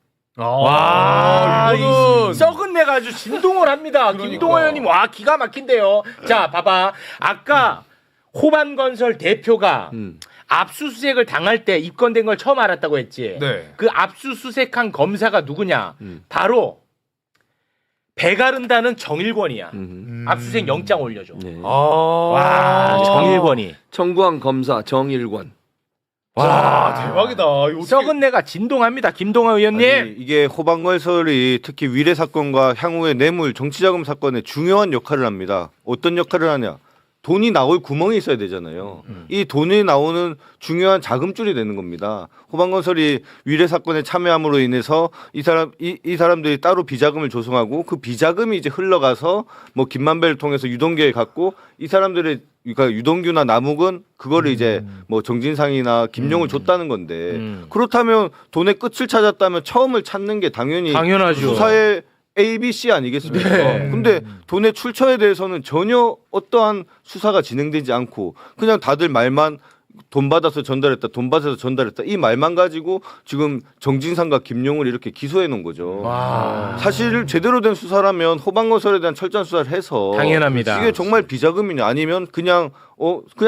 Speaker 1: 와,
Speaker 2: 이거는
Speaker 1: 썩은 내가 아주 진동을 합니다. 김동호 의원님, 와, 기가 막힌데요. 자, 봐봐. 아까 호반건설 대표가 압수수색을 당할 때 입건된 걸 처음 알았다고 했지.
Speaker 2: 네.
Speaker 1: 그 압수수색한 검사가 누구냐? 바로 배가른다는 정일권이야. 압수수색 영장 올려줘. 와, 정일권이.
Speaker 4: 청구한 검사 정일권.
Speaker 2: 와, 대박이다.
Speaker 1: 썩은 내가 진동합니다. 김동호 의원님.
Speaker 7: 아니, 이게 호반건설이 특히 위례 사건과 향후의 뇌물 정치자금 사건에 중요한 역할을 합니다. 어떤 역할을 하냐? 돈이 나올 구멍이 있어야 되잖아요. 이 돈이 나오는 중요한 자금줄이 되는 겁니다. 호반건설이 위례 사건에 참여함으로 인해서 이 사람들이 따로 비자금을 조성하고 그 비자금이 이제 흘러가서 뭐 김만배를 통해서 유동규에 갔고 이 사람들의 그러니까 유동규나 남욱은 그거를 이제 뭐 정진상이나 김용을 줬다는 건데 그렇다면 돈의 끝을 찾았다면 처음을 찾는 게 당연하죠. 수사의 ABC 아니겠습니까?
Speaker 1: 네.
Speaker 7: 근데 돈의 출처에 대해서는 전혀 어떠한 수사가 진행되지 않고 그냥 다들 말만 돈 받아서 전달했다, 돈 받아서 전달했다 이 말만 가지고 지금 정진상과 김용을 이렇게 기소해 놓은 거죠. 사실 제대로 된 수사라면 호반건설에 대한 철저한 수사를 해서
Speaker 1: 당연합니다.
Speaker 7: 이게 정말 비자금이냐 아니면 그냥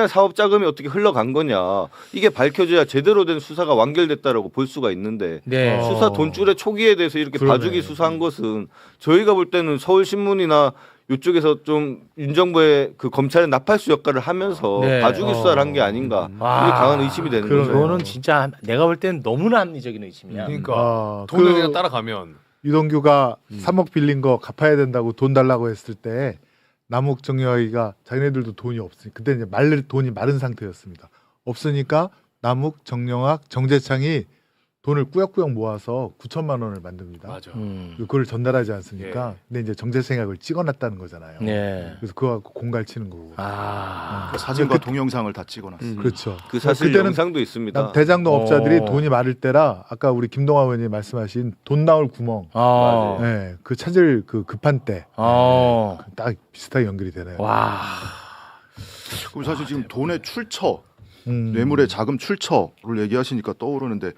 Speaker 7: 사업 자금이 어떻게 흘러간 거냐 이게 밝혀져야 제대로 된 수사가 완결됐다라고 볼 수가 있는데
Speaker 1: 네.
Speaker 7: 수사 돈줄의 초기에 대해서 이렇게 봐주기 수사한 것은 저희가 볼 때는 서울신문이나 이쪽에서 좀 윤 정부의 그 검찰의 나팔수 역할을 하면서 봐주기 수사를 한 게 아닌가 이게 강한 의심이 되는 거죠.
Speaker 1: 그거는 진짜 내가 볼 때는 너무나 합리적인 의심이야.
Speaker 2: 그러니까 돈을 그냥 따라가면
Speaker 5: 유동규가 3억 빌린 거 갚아야 된다고 돈 달라고 했을 때 남욱 정여희가 자기네들도 돈이 없으니까 그때 이제 돈이 마른 상태였습니다. 없으니까 남욱, 정영학, 정재창이 돈을 꾸역꾸역 모아서 9천만 원을 만듭니다.
Speaker 2: 맞아.
Speaker 5: 그걸 전달하지 않습니까? 근데 이제 정재창이 그걸 찍어놨다는 거잖아요.
Speaker 1: 네.
Speaker 5: 그래서 그거 갖고 공갈치는 거고.
Speaker 3: 그 사진과 동영상을 다 찍어놨어요.
Speaker 5: 그렇죠.
Speaker 7: 그 사실
Speaker 5: 그때는
Speaker 7: 영상도 있습니다.
Speaker 5: 대장동 업자들이 돈이 많을 때라 아까 우리 김동아 의원님 말씀하신 돈 나올 구멍, 네, 그 찾을 그 급한 때, 딱 비슷하게 연결이 되네요.
Speaker 1: 와.
Speaker 3: 그럼 사실 지금 돈의 출처, 뇌물의 자금 출처를 얘기하시니까 떠오르는데.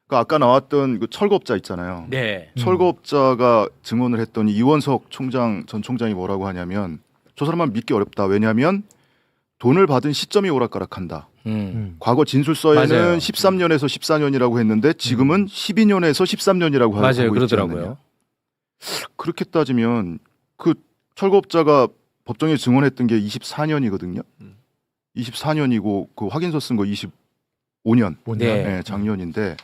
Speaker 3: 그러니까 아까 나왔던 그 철거업자 있잖아요.
Speaker 1: 네.
Speaker 3: 철거업자가 증언을 했더니 이원석 전 총장이 뭐라고 하냐면 저 사람만 믿기 어렵다. 왜냐하면 돈을 받은 시점이 오락가락한다. 과거 진술서에는
Speaker 1: 맞아요.
Speaker 3: 13년에서 14년이라고 했는데 지금은 12년에서 13년이라고 하고
Speaker 1: 맞아요.
Speaker 3: 있지
Speaker 1: 그러더라고요.
Speaker 3: 않느냐. 그렇게 따지면 그 철거업자가 법정에 증언했던 게 24년이거든요. 24년이고 그 확인서 쓴 거 25년. 네, 작년인데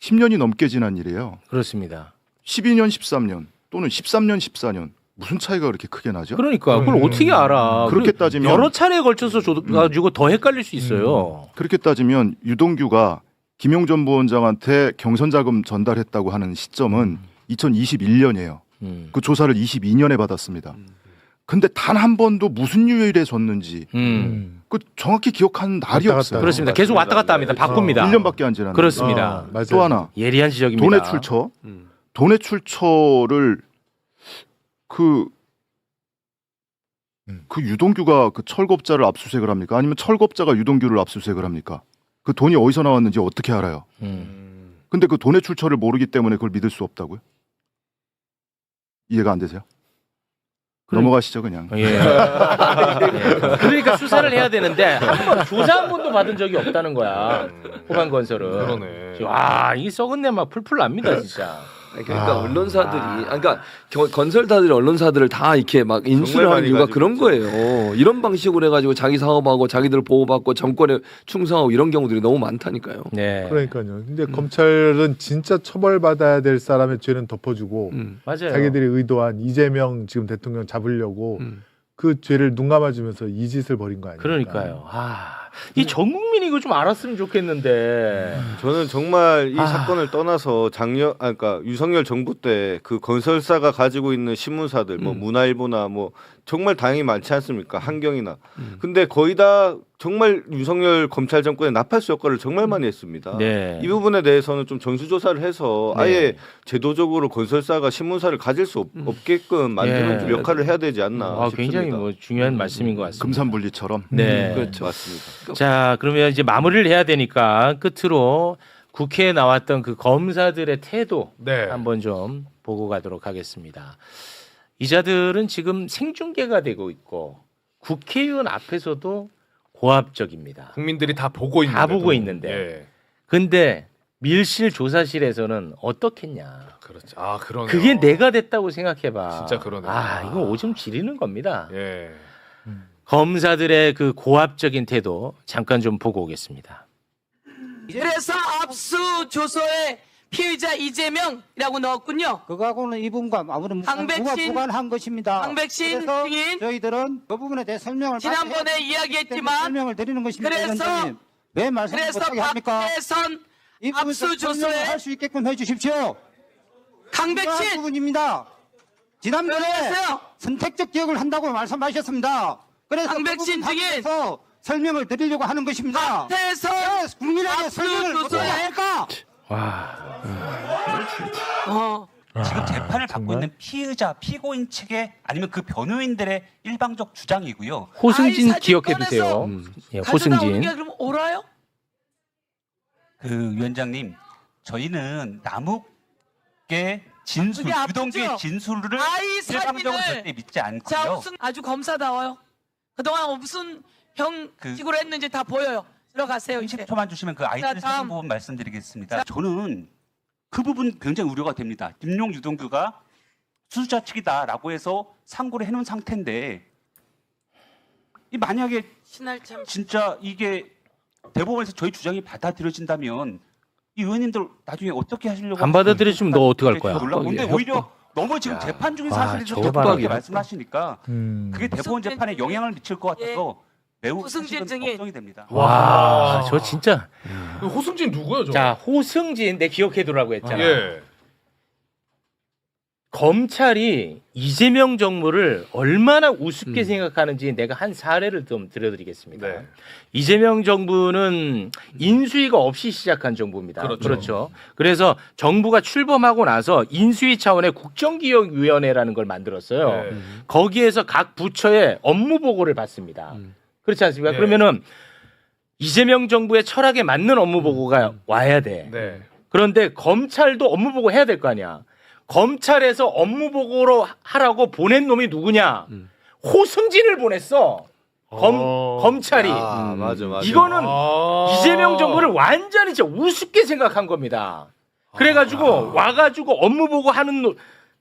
Speaker 3: 10년이 넘게 지난 일이에요.
Speaker 1: 그렇습니다.
Speaker 3: 12년, 13년 또는 13년, 14년 무슨 차이가 그렇게 크게 나죠?
Speaker 1: 그러니까 그걸 어떻게 알아?
Speaker 3: 그렇게 따지면
Speaker 1: 여러 차례에 걸쳐서 가지고 더 헷갈릴 수 있어요.
Speaker 3: 그렇게 따지면 유동규가 김용 전 부원장한테 경선자금 전달했다고 하는 시점은 2021년이에요. 그 조사를 22년에 받았습니다. 근데 단 한 번도 무슨 요일에 줬는지 그 정확히 기억하는 날이 없어요.
Speaker 1: 그렇습니다. 계속 왔다 갔다 합니다. 바꿉니다.
Speaker 3: 1년밖에 안 지났는데.
Speaker 1: 그렇습니다.
Speaker 3: 또 하나
Speaker 1: 예리한 지적입니다.
Speaker 3: 돈의 출처. 돈의 출처를 그 유동규가 그 철거업자를 압수수색을 합니까? 아니면 철거업자가 유동규를 압수수색을 합니까? 그 돈이 어디서 나왔는지 어떻게 알아요? 근데 그 돈의 출처를 모르기 때문에 그걸 믿을 수 없다고요? 이해가 안 되세요? 넘어가시죠 그냥.
Speaker 1: 예. 그러니까 수사를 해야 되는데 한번 조사 한 번도 받은 적이 없다는 거야. 호반건설은.
Speaker 2: 그러네.
Speaker 1: 와, 이 썩은 내 막 풀풀 납니다 진짜.
Speaker 4: 그러니까 언론사들이, 그러니까 건설사들이 언론사들을 다 이렇게 막 인수를 하는 이유가 그런 거예요. 이런 방식으로 해가지고 자기 사업하고 자기들 보호받고 정권에 충성하고 이런 경우들이 너무 많다니까요.
Speaker 1: 네.
Speaker 5: 그러니까요. 근데 검찰은 진짜 처벌받아야 될 사람의 죄는 덮어주고
Speaker 1: 맞아요.
Speaker 5: 자기들이 의도한 이재명 지금 대통령 잡으려고 그 죄를 눈 감아주면서 이 짓을 벌인 거 아니에요?
Speaker 1: 그러니까요. 이 전 국민이 이거 좀 알았으면 좋겠는데.
Speaker 7: 저는 정말 이 사건을 떠나서 그러니까 윤석열 정부 때 그 건설사가 가지고 있는 신문사들, 뭐 문화일보나 뭐 정말 다행히 많지 않습니까? 한경이나. 근데 거의 다 정말 윤석열 검찰 정권의 나팔수 역할을 정말 많이 했습니다.
Speaker 1: 네.
Speaker 7: 이 부분에 대해서는 좀 전수조사를 해서 아예 제도적으로 건설사가 신문사를 가질 수 없게끔 만드는 좀 역할을 해야 되지 않나 싶습니다.
Speaker 1: 굉장히 뭐 중요한 말씀인 것 같습니다.
Speaker 3: 금산분리처럼.
Speaker 1: 네.
Speaker 7: 그렇죠. 맞습니다.
Speaker 1: 자, 그러면 이제 마무리를 해야 되니까 끝으로 국회에 나왔던 그 검사들의 태도
Speaker 2: 네.
Speaker 1: 한번 좀 보고 가도록 하겠습니다. 이 자들은 지금 생중계가 되고 있고 국회의원 앞에서도 고압적입니다.
Speaker 2: 국민들이 다 보고 있는데.
Speaker 1: 다 보고 있는데.
Speaker 2: 예.
Speaker 1: 근데 밀실 조사실에서는 어떻겠냐.
Speaker 2: 그렇죠. 아, 그러네요.
Speaker 1: 그게 내가 됐다고 생각해봐.
Speaker 2: 진짜 그러네요.
Speaker 1: 아, 이거 오줌 지리는 겁니다.
Speaker 2: 예.
Speaker 1: 검사들의 그 고압적인 태도 잠깐 좀 보고 오겠습니다.
Speaker 19: 그래서 압수조서에 피의자 이재명이라고 넣었군요.
Speaker 15: 그거하고는 이 부분과 아무런 누가
Speaker 19: 황백신,
Speaker 15: 보관한 것입니다.
Speaker 19: 황백신
Speaker 15: 그래서
Speaker 19: 증인
Speaker 15: 저희들은 그 부분에 대해 설명을
Speaker 19: 지난번에 이야기했지만
Speaker 15: 설명을 드리는 것입니다.
Speaker 19: 그래서
Speaker 15: 위원장님. 왜 말씀 못하게 합니까?
Speaker 19: 박대선
Speaker 15: 이 부분
Speaker 19: 압수조서에
Speaker 15: 할 수 있게끔 해주십시오.
Speaker 19: 강백신
Speaker 15: 부분입니다. 지난번에
Speaker 19: 그래서요.
Speaker 15: 선택적 기억을 한다고 말씀하셨습니다. 그래서
Speaker 19: 강백신
Speaker 15: 그 부분
Speaker 19: 증인
Speaker 15: 상태에서 설명을 드리려고 하는 것입니다.
Speaker 19: 박대선
Speaker 15: 국민에게 설명을 못하게 할까?
Speaker 20: 지금 재판을 받고 있는 피의자, 피고인 측의 아니면 그 변호인들의 일방적 주장이고요.
Speaker 1: 호승진 기억해 두세요. 예, 호승진.
Speaker 19: 그럼 옳아요?
Speaker 20: 그 위원장님, 저희는 남욱의 진술, 유동규의 진술을 일방적으로 절대 믿지
Speaker 19: 자,
Speaker 20: 않고요.
Speaker 19: 무슨 아주 검사다워요. 그동안 무슨 형식으로 했는지 다 보여요. 들어가세요.
Speaker 20: 10초만 주시면 그 아이들 사진 부분 말씀드리겠습니다. 저는 그 부분 굉장히 우려가 됩니다. 김용 유동규가 수수자 측이다라고 해서 상고를 해놓은 상태인데 이 만약에 진짜 이게 대법원에서 저희 주장이 받아들여진다면 이 의원님들 나중에 어떻게 하시려고
Speaker 1: 안 받아들여주면 너 어떡할 거야?
Speaker 20: 근데 오히려 너무 지금 재판 중인 사실에서 그렇게 말씀하시니까 그게 대법원 재판에 영향을 미칠 것 같아서 매우
Speaker 19: 호승진 증인
Speaker 20: 걱정이 됩니다.
Speaker 1: 와, 저 진짜.
Speaker 2: 호승진 누구요, 저?
Speaker 1: 자, 호승진 내 기억해 두라고 했잖아.
Speaker 2: 예.
Speaker 1: 검찰이 이재명 정부를 얼마나 우습게 생각하는지 내가 한 사례를 좀 들려드리겠습니다.
Speaker 2: 네.
Speaker 1: 이재명 정부는 인수위가 없이 시작한 정부입니다. 그렇죠. 그래서 정부가 출범하고 나서 인수위 차원의 국정기획위원회라는 걸 만들었어요.
Speaker 2: 네.
Speaker 1: 거기에서 각 부처의 업무 보고를 받습니다. 그렇지 않습니까?
Speaker 2: 네.
Speaker 1: 그러면은 이재명 정부의 철학에 맞는 업무 보고가 와야 돼.
Speaker 2: 네.
Speaker 1: 그런데 검찰도 업무 보고 해야 될 거 아니야. 검찰에서 업무 보고로 하라고 보낸 놈이 누구냐? 호승진을 보냈어. 검찰이.
Speaker 7: 맞아.
Speaker 1: 이거는 이재명 정부를 완전히 진짜 우습게 생각한 겁니다. 그래가지고 와가지고 업무 보고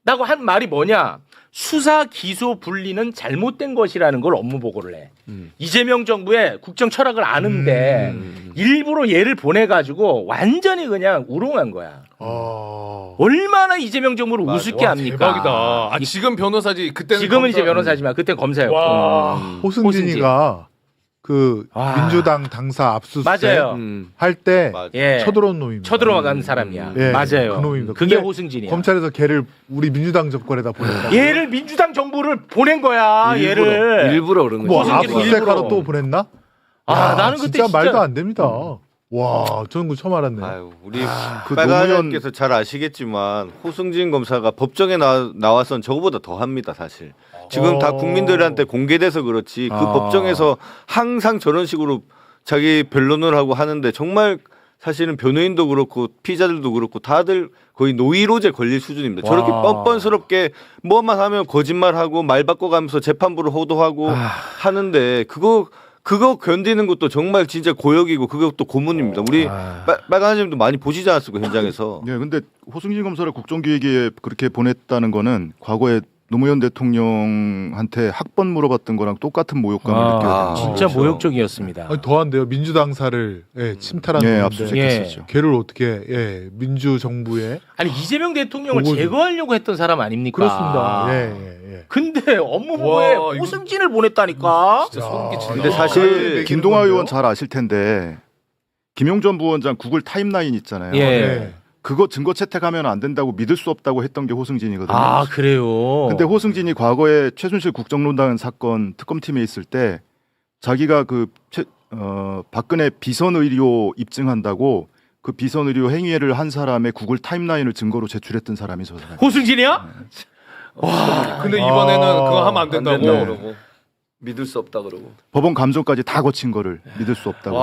Speaker 1: 나고 한 말이 뭐냐? 수사 기소 분리는 잘못된 것이라는 걸 업무 보고를 해. 이재명 정부의 국정 철학을 아는데 일부러 얘를 보내가지고 완전히 그냥 우롱한 거야. 얼마나 이재명 정부를 우습게 합니까?
Speaker 2: 대박이다. 아, 지금 변호사지 그때는
Speaker 1: 지금은 이제 변호사지만 그때 검사였고.
Speaker 5: 호승진이가 그 민주당 당사 압수수색
Speaker 1: 맞아요.
Speaker 5: 할 때
Speaker 1: 예.
Speaker 5: 쳐들어온 놈입니다.
Speaker 1: 쳐들어간 사람이야.
Speaker 5: 예,
Speaker 1: 맞아요.
Speaker 5: 그 놈입니다.
Speaker 1: 그게
Speaker 5: 근데
Speaker 1: 호승진이야.
Speaker 5: 검찰에서 걔를 우리 민주당 정권에다 보냈다.
Speaker 1: 얘를 민주당 정부를 보낸 거야. 얘를
Speaker 4: 일부러 그런 거지.
Speaker 5: 뭐
Speaker 1: 호승진이
Speaker 5: 압수수색하러
Speaker 1: 일부러.
Speaker 5: 또 보냈나?
Speaker 1: 아, 나는 그때
Speaker 5: 진짜 말도 안 됩니다. 와, 저는 그거 처음 알았네.
Speaker 7: 아유, 우리
Speaker 3: 그
Speaker 7: 빨간님께서 잘 아시겠지만 호승진 검사가 법정에 나와선 저거보다 더 합니다, 사실. 지금 다 국민들한테 공개돼서 그렇지 그 법정에서 항상 저런 식으로 자기 변론을 하고 하는데 정말 사실은 변호인도 그렇고 피의자들도 그렇고 다들 거의 노이로제 걸릴 수준입니다. 저렇게 뻔뻔스럽게 뭐만 하면 거짓말하고 말 바꿔가면서 재판부를 호도하고 하는데 그거 견디는 것도 정말 진짜 고역이고 그것도 고문입니다. 우리 빨간님도 많이 보시지 않았을까 현장에서.
Speaker 3: 네, 근데 호승진 검사를 국정기획위에 그렇게 보냈다는 거는 과거에 노무현 대통령한테 학번 물어봤던 거랑 똑같은 모욕감을 느껴요.
Speaker 1: 진짜 모욕적이었습니다.
Speaker 5: 아니, 더한데요. 민주당사를 침탈한 놈인데
Speaker 3: 압수수색했었죠.
Speaker 5: 걔를 어떻게 민주 정부에
Speaker 1: 아니 이재명 대통령을
Speaker 5: 보고
Speaker 1: 제거하려고 했던 사람 아닙니까?
Speaker 5: 그렇습니다.
Speaker 1: 근데 업무 보고에 호승진을 보냈다니까.
Speaker 2: 진짜 소름 끼친다.
Speaker 3: 근데 사실 김동아 의원 잘 아실 텐데 김용전 부원장 구글 타임라인 있잖아요.
Speaker 1: 예.
Speaker 3: 그거 증거 채택하면 안 된다고 믿을 수 없다고 했던 게 호승진이거든요.
Speaker 1: 아, 그래요?
Speaker 3: 근데 호승진이 과거에 최순실 국정농단 사건 특검팀에 있을 때 자기가 박근혜 비선 의료 입증한다고 그 비선 의료 행위를 한 사람의 구글 타임라인을 증거로 제출했던 사람이 저 사람.
Speaker 1: 호승진이야?
Speaker 2: 와. 근데 이번에는 그거 하면 안 된다고.
Speaker 3: 네.
Speaker 4: 믿을 수 없다 그러고
Speaker 3: 법원 감정까지 다 거친 거를 믿을 수 없다고.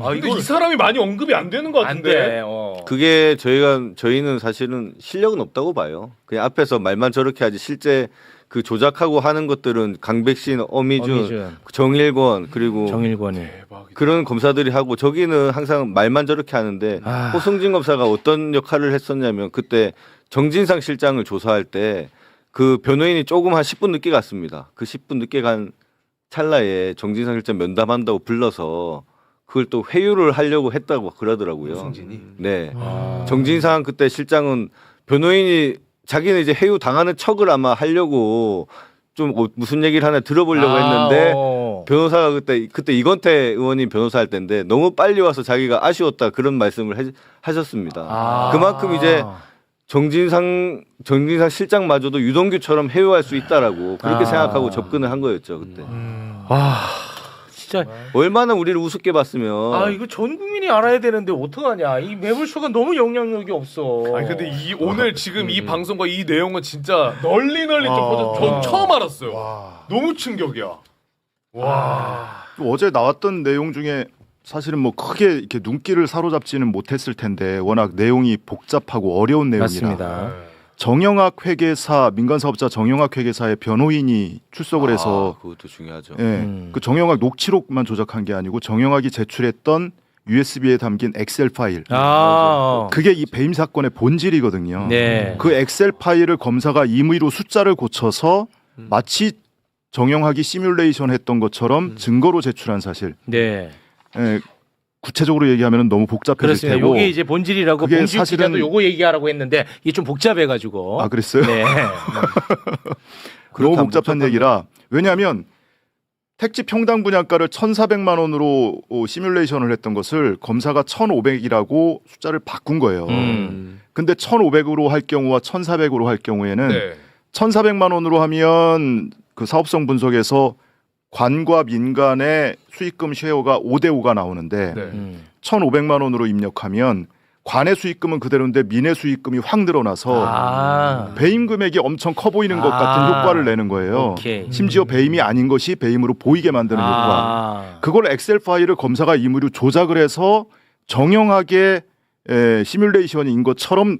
Speaker 2: 근데 이 사람이 많이 언급이 안 되는 것 같은데.
Speaker 7: 그게 저희는 사실은 실력은 없다고 봐요. 그냥 앞에서 말만 저렇게 하지 실제 그 조작하고 하는 것들은 강백신, 어미준, 정일권 그리고
Speaker 1: 정일권이
Speaker 7: 그런 검사들이 하고 저기는 항상 말만 저렇게 하는데 호승진 검사가 어떤 역할을 했었냐면 그때 정진상 실장을 조사할 때 그 변호인이 조금 한 10분 늦게 갔습니다. 그 10분 늦게 간 찰나에 정진상 실장 면담한다고 불러서 그걸 또 회유를 하려고 했다고 그러더라고요.
Speaker 2: 호승진이?
Speaker 7: 네. 정진상 그때 실장은 변호인이 자기는 이제 해유 당하는 척을 아마 하려고 좀 무슨 얘기를 하나 들어보려고 했는데 변호사가 그때 이건태 의원이 변호사 할 때인데 너무 빨리 와서 자기가 아쉬웠다 그런 말씀을 하셨습니다. 그만큼 이제 정진상 실장마저도 유동규처럼 해유할 수 있다라고 그렇게 생각하고 접근을 한 거였죠 그때.
Speaker 1: 진짜
Speaker 7: 얼마나 우리를 우습게 봤으면.
Speaker 1: 이거 전 국민이 알아야 되는데 어떡하냐. 이 매불쇼가 너무 영향력이 없어.
Speaker 2: 아니 근데 오늘 지금 이 방송과 이 내용은 진짜 널리 좀 퍼져. 전 처음 알았어요. 너무 충격이야.
Speaker 3: 또 어제 나왔던 내용 중에 사실은 뭐 크게 이렇게 눈길을 사로잡지는 못했을 텐데 워낙 내용이 복잡하고 어려운 내용이라.
Speaker 1: 맞습니다.
Speaker 3: 정영학 회계사 민간사업자 정영학 회계사의 변호인이 출석을 해서
Speaker 7: 그것도 중요하죠.
Speaker 3: 예, 그 정영학 녹취록만 조작한 게 아니고 정영학이 제출했던 USB에 담긴 엑셀 파일. 그게 이 배임 사건의 본질이거든요.
Speaker 1: 네.
Speaker 3: 그 엑셀 파일을 검사가 임의로 숫자를 고쳐서 마치 정영학이 시뮬레이션 했던 것처럼 증거로 제출한 사실.
Speaker 1: 네.
Speaker 3: 예, 구체적으로 얘기하면 너무 복잡해질
Speaker 1: 그렇습니다.
Speaker 3: 테고.
Speaker 1: 이게 이제 본질이라고
Speaker 3: 그게
Speaker 1: 봉지욱 기자도 요거 얘기하라고 했는데 이게 좀 복잡해가지고.
Speaker 3: 아 그랬어요?
Speaker 1: 네.
Speaker 3: 너무 복잡한 얘기라. 왜냐하면 택지 평당 분양가를 1,400만 원으로 시뮬레이션을 했던 것을 검사가 1,500이라고 숫자를 바꾼 거예요. 근데 1,500으로 할 경우와 1,400으로 할 경우에는 1,400만 원으로 하면 그 사업성 분석에서 관과 민간의 수익금 쉐어가 5대5가 나오는데 1,500만 원으로 입력하면 관의 수익금은 그대로인데 민의 수익금이 확 늘어나서 배임 금액이 엄청 커 보이는 것 같은 효과를 내는 거예요. 심지어 배임이 아닌 것이 배임으로 보이게 만드는 효과. 그걸 엑셀 파일을 검사가 임의로 조작을 해서 정형하게 시뮬레이션인 것처럼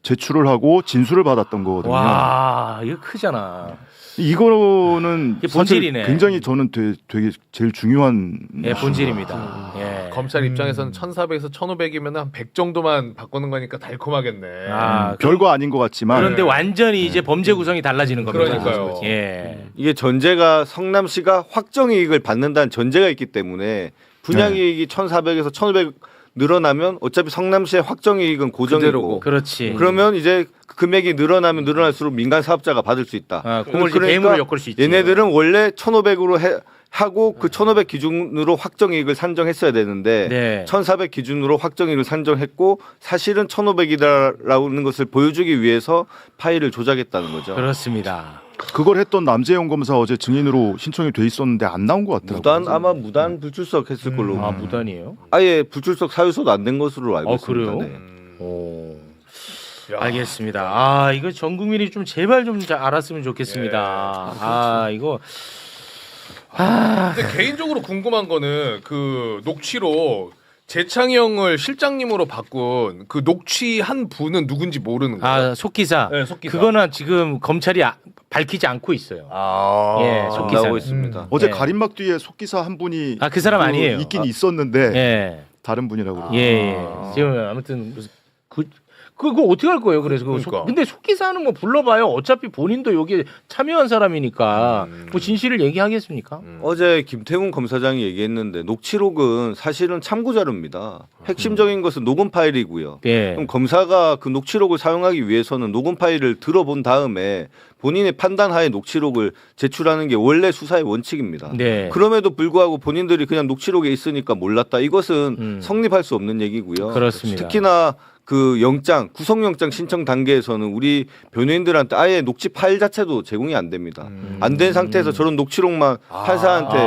Speaker 3: 제출을 하고 진술을 받았던 거거든요.
Speaker 1: 와, 이거 크잖아.
Speaker 3: 이거는
Speaker 1: 본질이네.
Speaker 3: 사실 굉장히 저는 되게 제일 중요한
Speaker 1: 본질입니다. 예.
Speaker 2: 검찰 입장에서는 1,400에서 1,500이면 한 100 정도만 바꾸는 거니까 달콤하겠네.
Speaker 3: 별거 아닌 것 같지만.
Speaker 1: 그런데 완전히 이제 범죄 구성이 달라지는 겁니다.
Speaker 2: 그러니까요.
Speaker 1: 예.
Speaker 7: 이게 전제가 성남시가 확정이익을 받는다는 전제가 있기 때문에 분양이익이 1,400에서 1,500 늘어나면 어차피 성남시의 확정이익은 고정이고
Speaker 1: 그렇지.
Speaker 7: 그러면 이제 금액이 늘어나면 늘어날수록 민간 사업자가 받을 수 있다.
Speaker 1: 그걸 이제 배임으로 엮을 수 있지.
Speaker 7: 얘네들은 원래 1,500으로 하고 그 1,500 기준으로 확정이익을 산정했어야 되는데 1,400 기준으로 확정이익을 산정했고 사실은 1,500이다라는 것을 보여주기 위해서 파일을 조작했다는 거죠.
Speaker 1: 그렇습니다.
Speaker 3: 그걸 했던 남재영 검사 어제 증인으로 신청이 돼 있었는데 안 나온 것 같더라고요.
Speaker 7: 아마 무단 불출석 했을 걸로.
Speaker 1: 무단이에요?
Speaker 7: 아예 불출석 사유서도 안 된 것으로 알고 있습니다.
Speaker 1: 그래요?
Speaker 7: 네.
Speaker 1: 알겠습니다. 이거 전 국민이 좀 제발 좀 알았으면 좋겠습니다. 이거.
Speaker 2: 근데 개인적으로 궁금한 거는 그 녹취록 재창이 형을 실장님으로 바꾼 그 녹취한 분은 누군지 모르는 거예요.
Speaker 1: 속기사.
Speaker 2: 네, 속기사.
Speaker 1: 그거는 지금 검찰이 밝히지 않고 있어요.
Speaker 7: 예,
Speaker 1: 속기사
Speaker 7: 나오고 있습니다.
Speaker 3: 어제 가림막 뒤에 속기사 한 분이
Speaker 1: 그 사람 아니에요.
Speaker 3: 있긴 있었는데 다른 분이라고.
Speaker 1: 지금 아무튼 그거 어떻게 할 거예요? 그래서 근데 속기사는 뭐 불러봐요. 어차피 본인도 여기 참여한 사람이니까 뭐 진실을 얘기하겠습니까?
Speaker 7: 어제 김태훈 검사장이 얘기했는데 녹취록은 사실은 참고 자료입니다. 핵심적인 것은 녹음 파일이고요. 그럼 검사가 그 녹취록을 사용하기 위해서는 녹음 파일을 들어본 다음에 본인의 판단하에 녹취록을 제출하는 게 원래 수사의 원칙입니다. 그럼에도 불구하고 본인들이 그냥 녹취록에 있으니까 몰랐다. 이것은 성립할 수 없는 얘기고요.
Speaker 1: 그렇습니다.
Speaker 7: 특히나 그 구속영장 신청 단계에서는 우리 변호인들한테 아예 녹취 파일 자체도 제공이 안 됩니다. 안 된 상태에서 저런 녹취록만 판사한테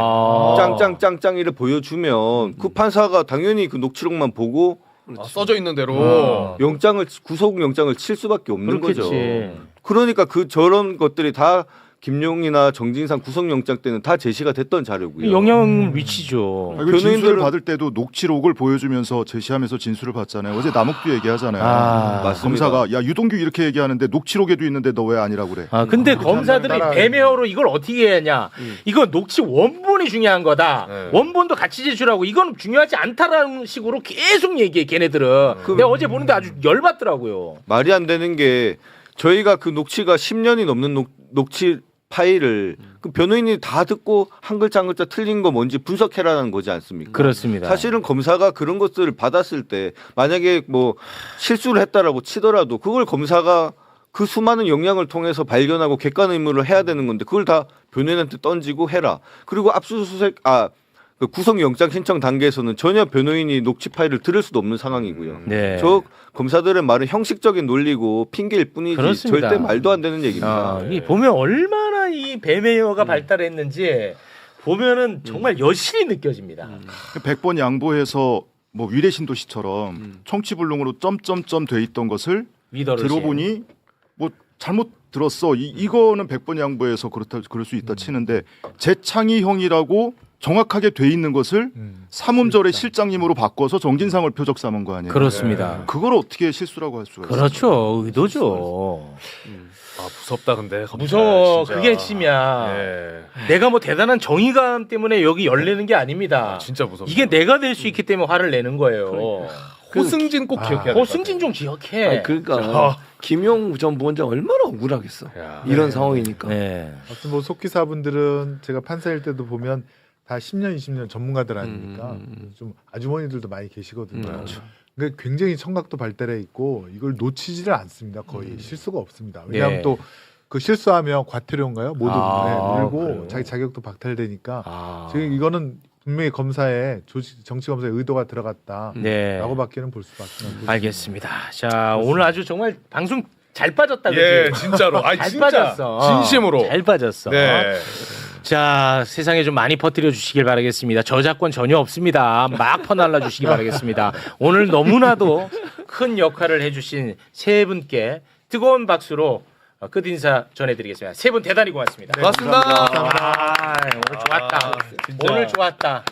Speaker 7: 짱짱짱짱이를 보여주면 그 판사가 당연히 그 녹취록만 보고
Speaker 2: 써져 있는 대로
Speaker 7: 구속영장을 칠 수밖에 없는
Speaker 1: 그렇겠지.
Speaker 7: 거죠. 그러니까 저런 것들이 다 김용이나 정진상 구속영장 때는 다 제시가 됐던 자료고요.
Speaker 1: 영향 위치죠.
Speaker 3: 진술을 받을 때도 녹취록을 보여주면서 제시하면서 진술을 받잖아요. 어제 남욱도 얘기하잖아요.
Speaker 7: 맞습니다.
Speaker 3: 검사가 야 유동규 이렇게 얘기하는데 녹취록에도 있는데 너 왜 아니라고 그래?
Speaker 1: 근데 검사들이 배매어로 이걸 어떻게 해야 이건 녹취 원본이 중요한 거다. 원본도 같이 제출하고 이건 중요하지 않다라는 식으로 계속 얘기해 걔네들은. 내가 어제 보는데 아주 열받더라고요.
Speaker 7: 말이 안 되는 게 저희가 그 녹취가 10년이 넘는 녹취 파일을 그 변호인이 다 듣고 한 글자 한 글자 틀린 거 뭔지 분석해라는 거지 않습니까?
Speaker 1: 그렇습니다.
Speaker 7: 사실은 검사가 그런 것들을 받았을 때 만약에 뭐 실수를 했다라고 치더라도 그걸 검사가 그 수많은 영향을 통해서 발견하고 객관 의무를 해야 되는 건데 그걸 다 변호인한테 던지고 해라. 그리고 압수수색 그 구속영장 신청 단계에서는 전혀 변호인이 녹취 파일을 들을 수도 없는 상황이고요.
Speaker 1: 네.
Speaker 7: 저 검사들의 말은 형식적인 논리고 핑계일 뿐이지
Speaker 1: 그렇습니다.
Speaker 7: 절대 말도 안 되는 얘기입니다.
Speaker 1: 이 보면 얼마나 이 배매어가 발달했는지 보면은 정말 여실히 느껴집니다.
Speaker 3: 100번 양보해서 뭐 위례신도시처럼 청취불능으로 점점점 돼 있던 것을
Speaker 1: 위더르신.
Speaker 3: 들어보니 뭐 잘못 들었어. 이거는 100번 양보해서 그렇다 그럴 수 있다 치는데 재창희형이라고 정확하게 돼 있는 것을 삼음절의 실장님으로 바꿔서 정진상을 표적 삼은 거 아니에요?
Speaker 1: 그렇습니다.
Speaker 3: 그걸 어떻게 실수라고 할 수가 있어요?
Speaker 1: 그렇죠. 의도죠.
Speaker 2: 무섭다 근데.
Speaker 1: 무서워.
Speaker 2: 진짜.
Speaker 1: 그게 핵심이야. 내가 뭐 대단한 정의감 때문에 여기 열내는 게 아닙니다.
Speaker 2: 진짜 무섭다.
Speaker 1: 이게 내가 될 수 있기 때문에 화를 내는 거예요.
Speaker 2: 호승진 꼭 기억해야 돼.
Speaker 1: 호승진 좀 기억해.
Speaker 4: 아니, 그러니까 김용 전 부원장 얼마나 억울하겠어. 이런 상황이니까.
Speaker 5: 아무튼 뭐 속기사분들은 제가 판사일 때도 보면 다 10년, 20년 전문가들 아닙니까? 좀 아주머니들도 많이 계시거든요. 그러니까 굉장히 청각도 발달해 있고 이걸 놓치지를 않습니다. 거의 실수가 없습니다. 왜냐하면 또 그 실수하면 과태료인가요? 모두 늘고
Speaker 1: 그래요?
Speaker 5: 자기 자격도 박탈되니까 지금 이거는 분명히 검사의 정치 검사의 의도가 들어갔다라고밖에는 볼 수밖에 없습니다.
Speaker 1: 알겠습니다. 자 오늘 아주 정말 방송 잘 빠졌다.
Speaker 2: 예,
Speaker 1: 그치?
Speaker 2: 진짜로. 아니,
Speaker 1: 잘
Speaker 2: 진짜
Speaker 1: 빠졌어.
Speaker 2: 진심으로.
Speaker 1: 잘 빠졌어.
Speaker 2: 네.
Speaker 1: 자 세상에 좀 많이 퍼뜨려 주시길 바라겠습니다. 저작권 전혀 없습니다. 막 퍼날라 주시길 바라겠습니다. 오늘 너무나도 큰 역할을 해주신 세 분께 뜨거운 박수로 끝인사 전해드리겠습니다. 세 분 대단히 고맙습니다.
Speaker 2: 고맙습니다.
Speaker 1: 오늘 좋았다. 오늘 좋았다.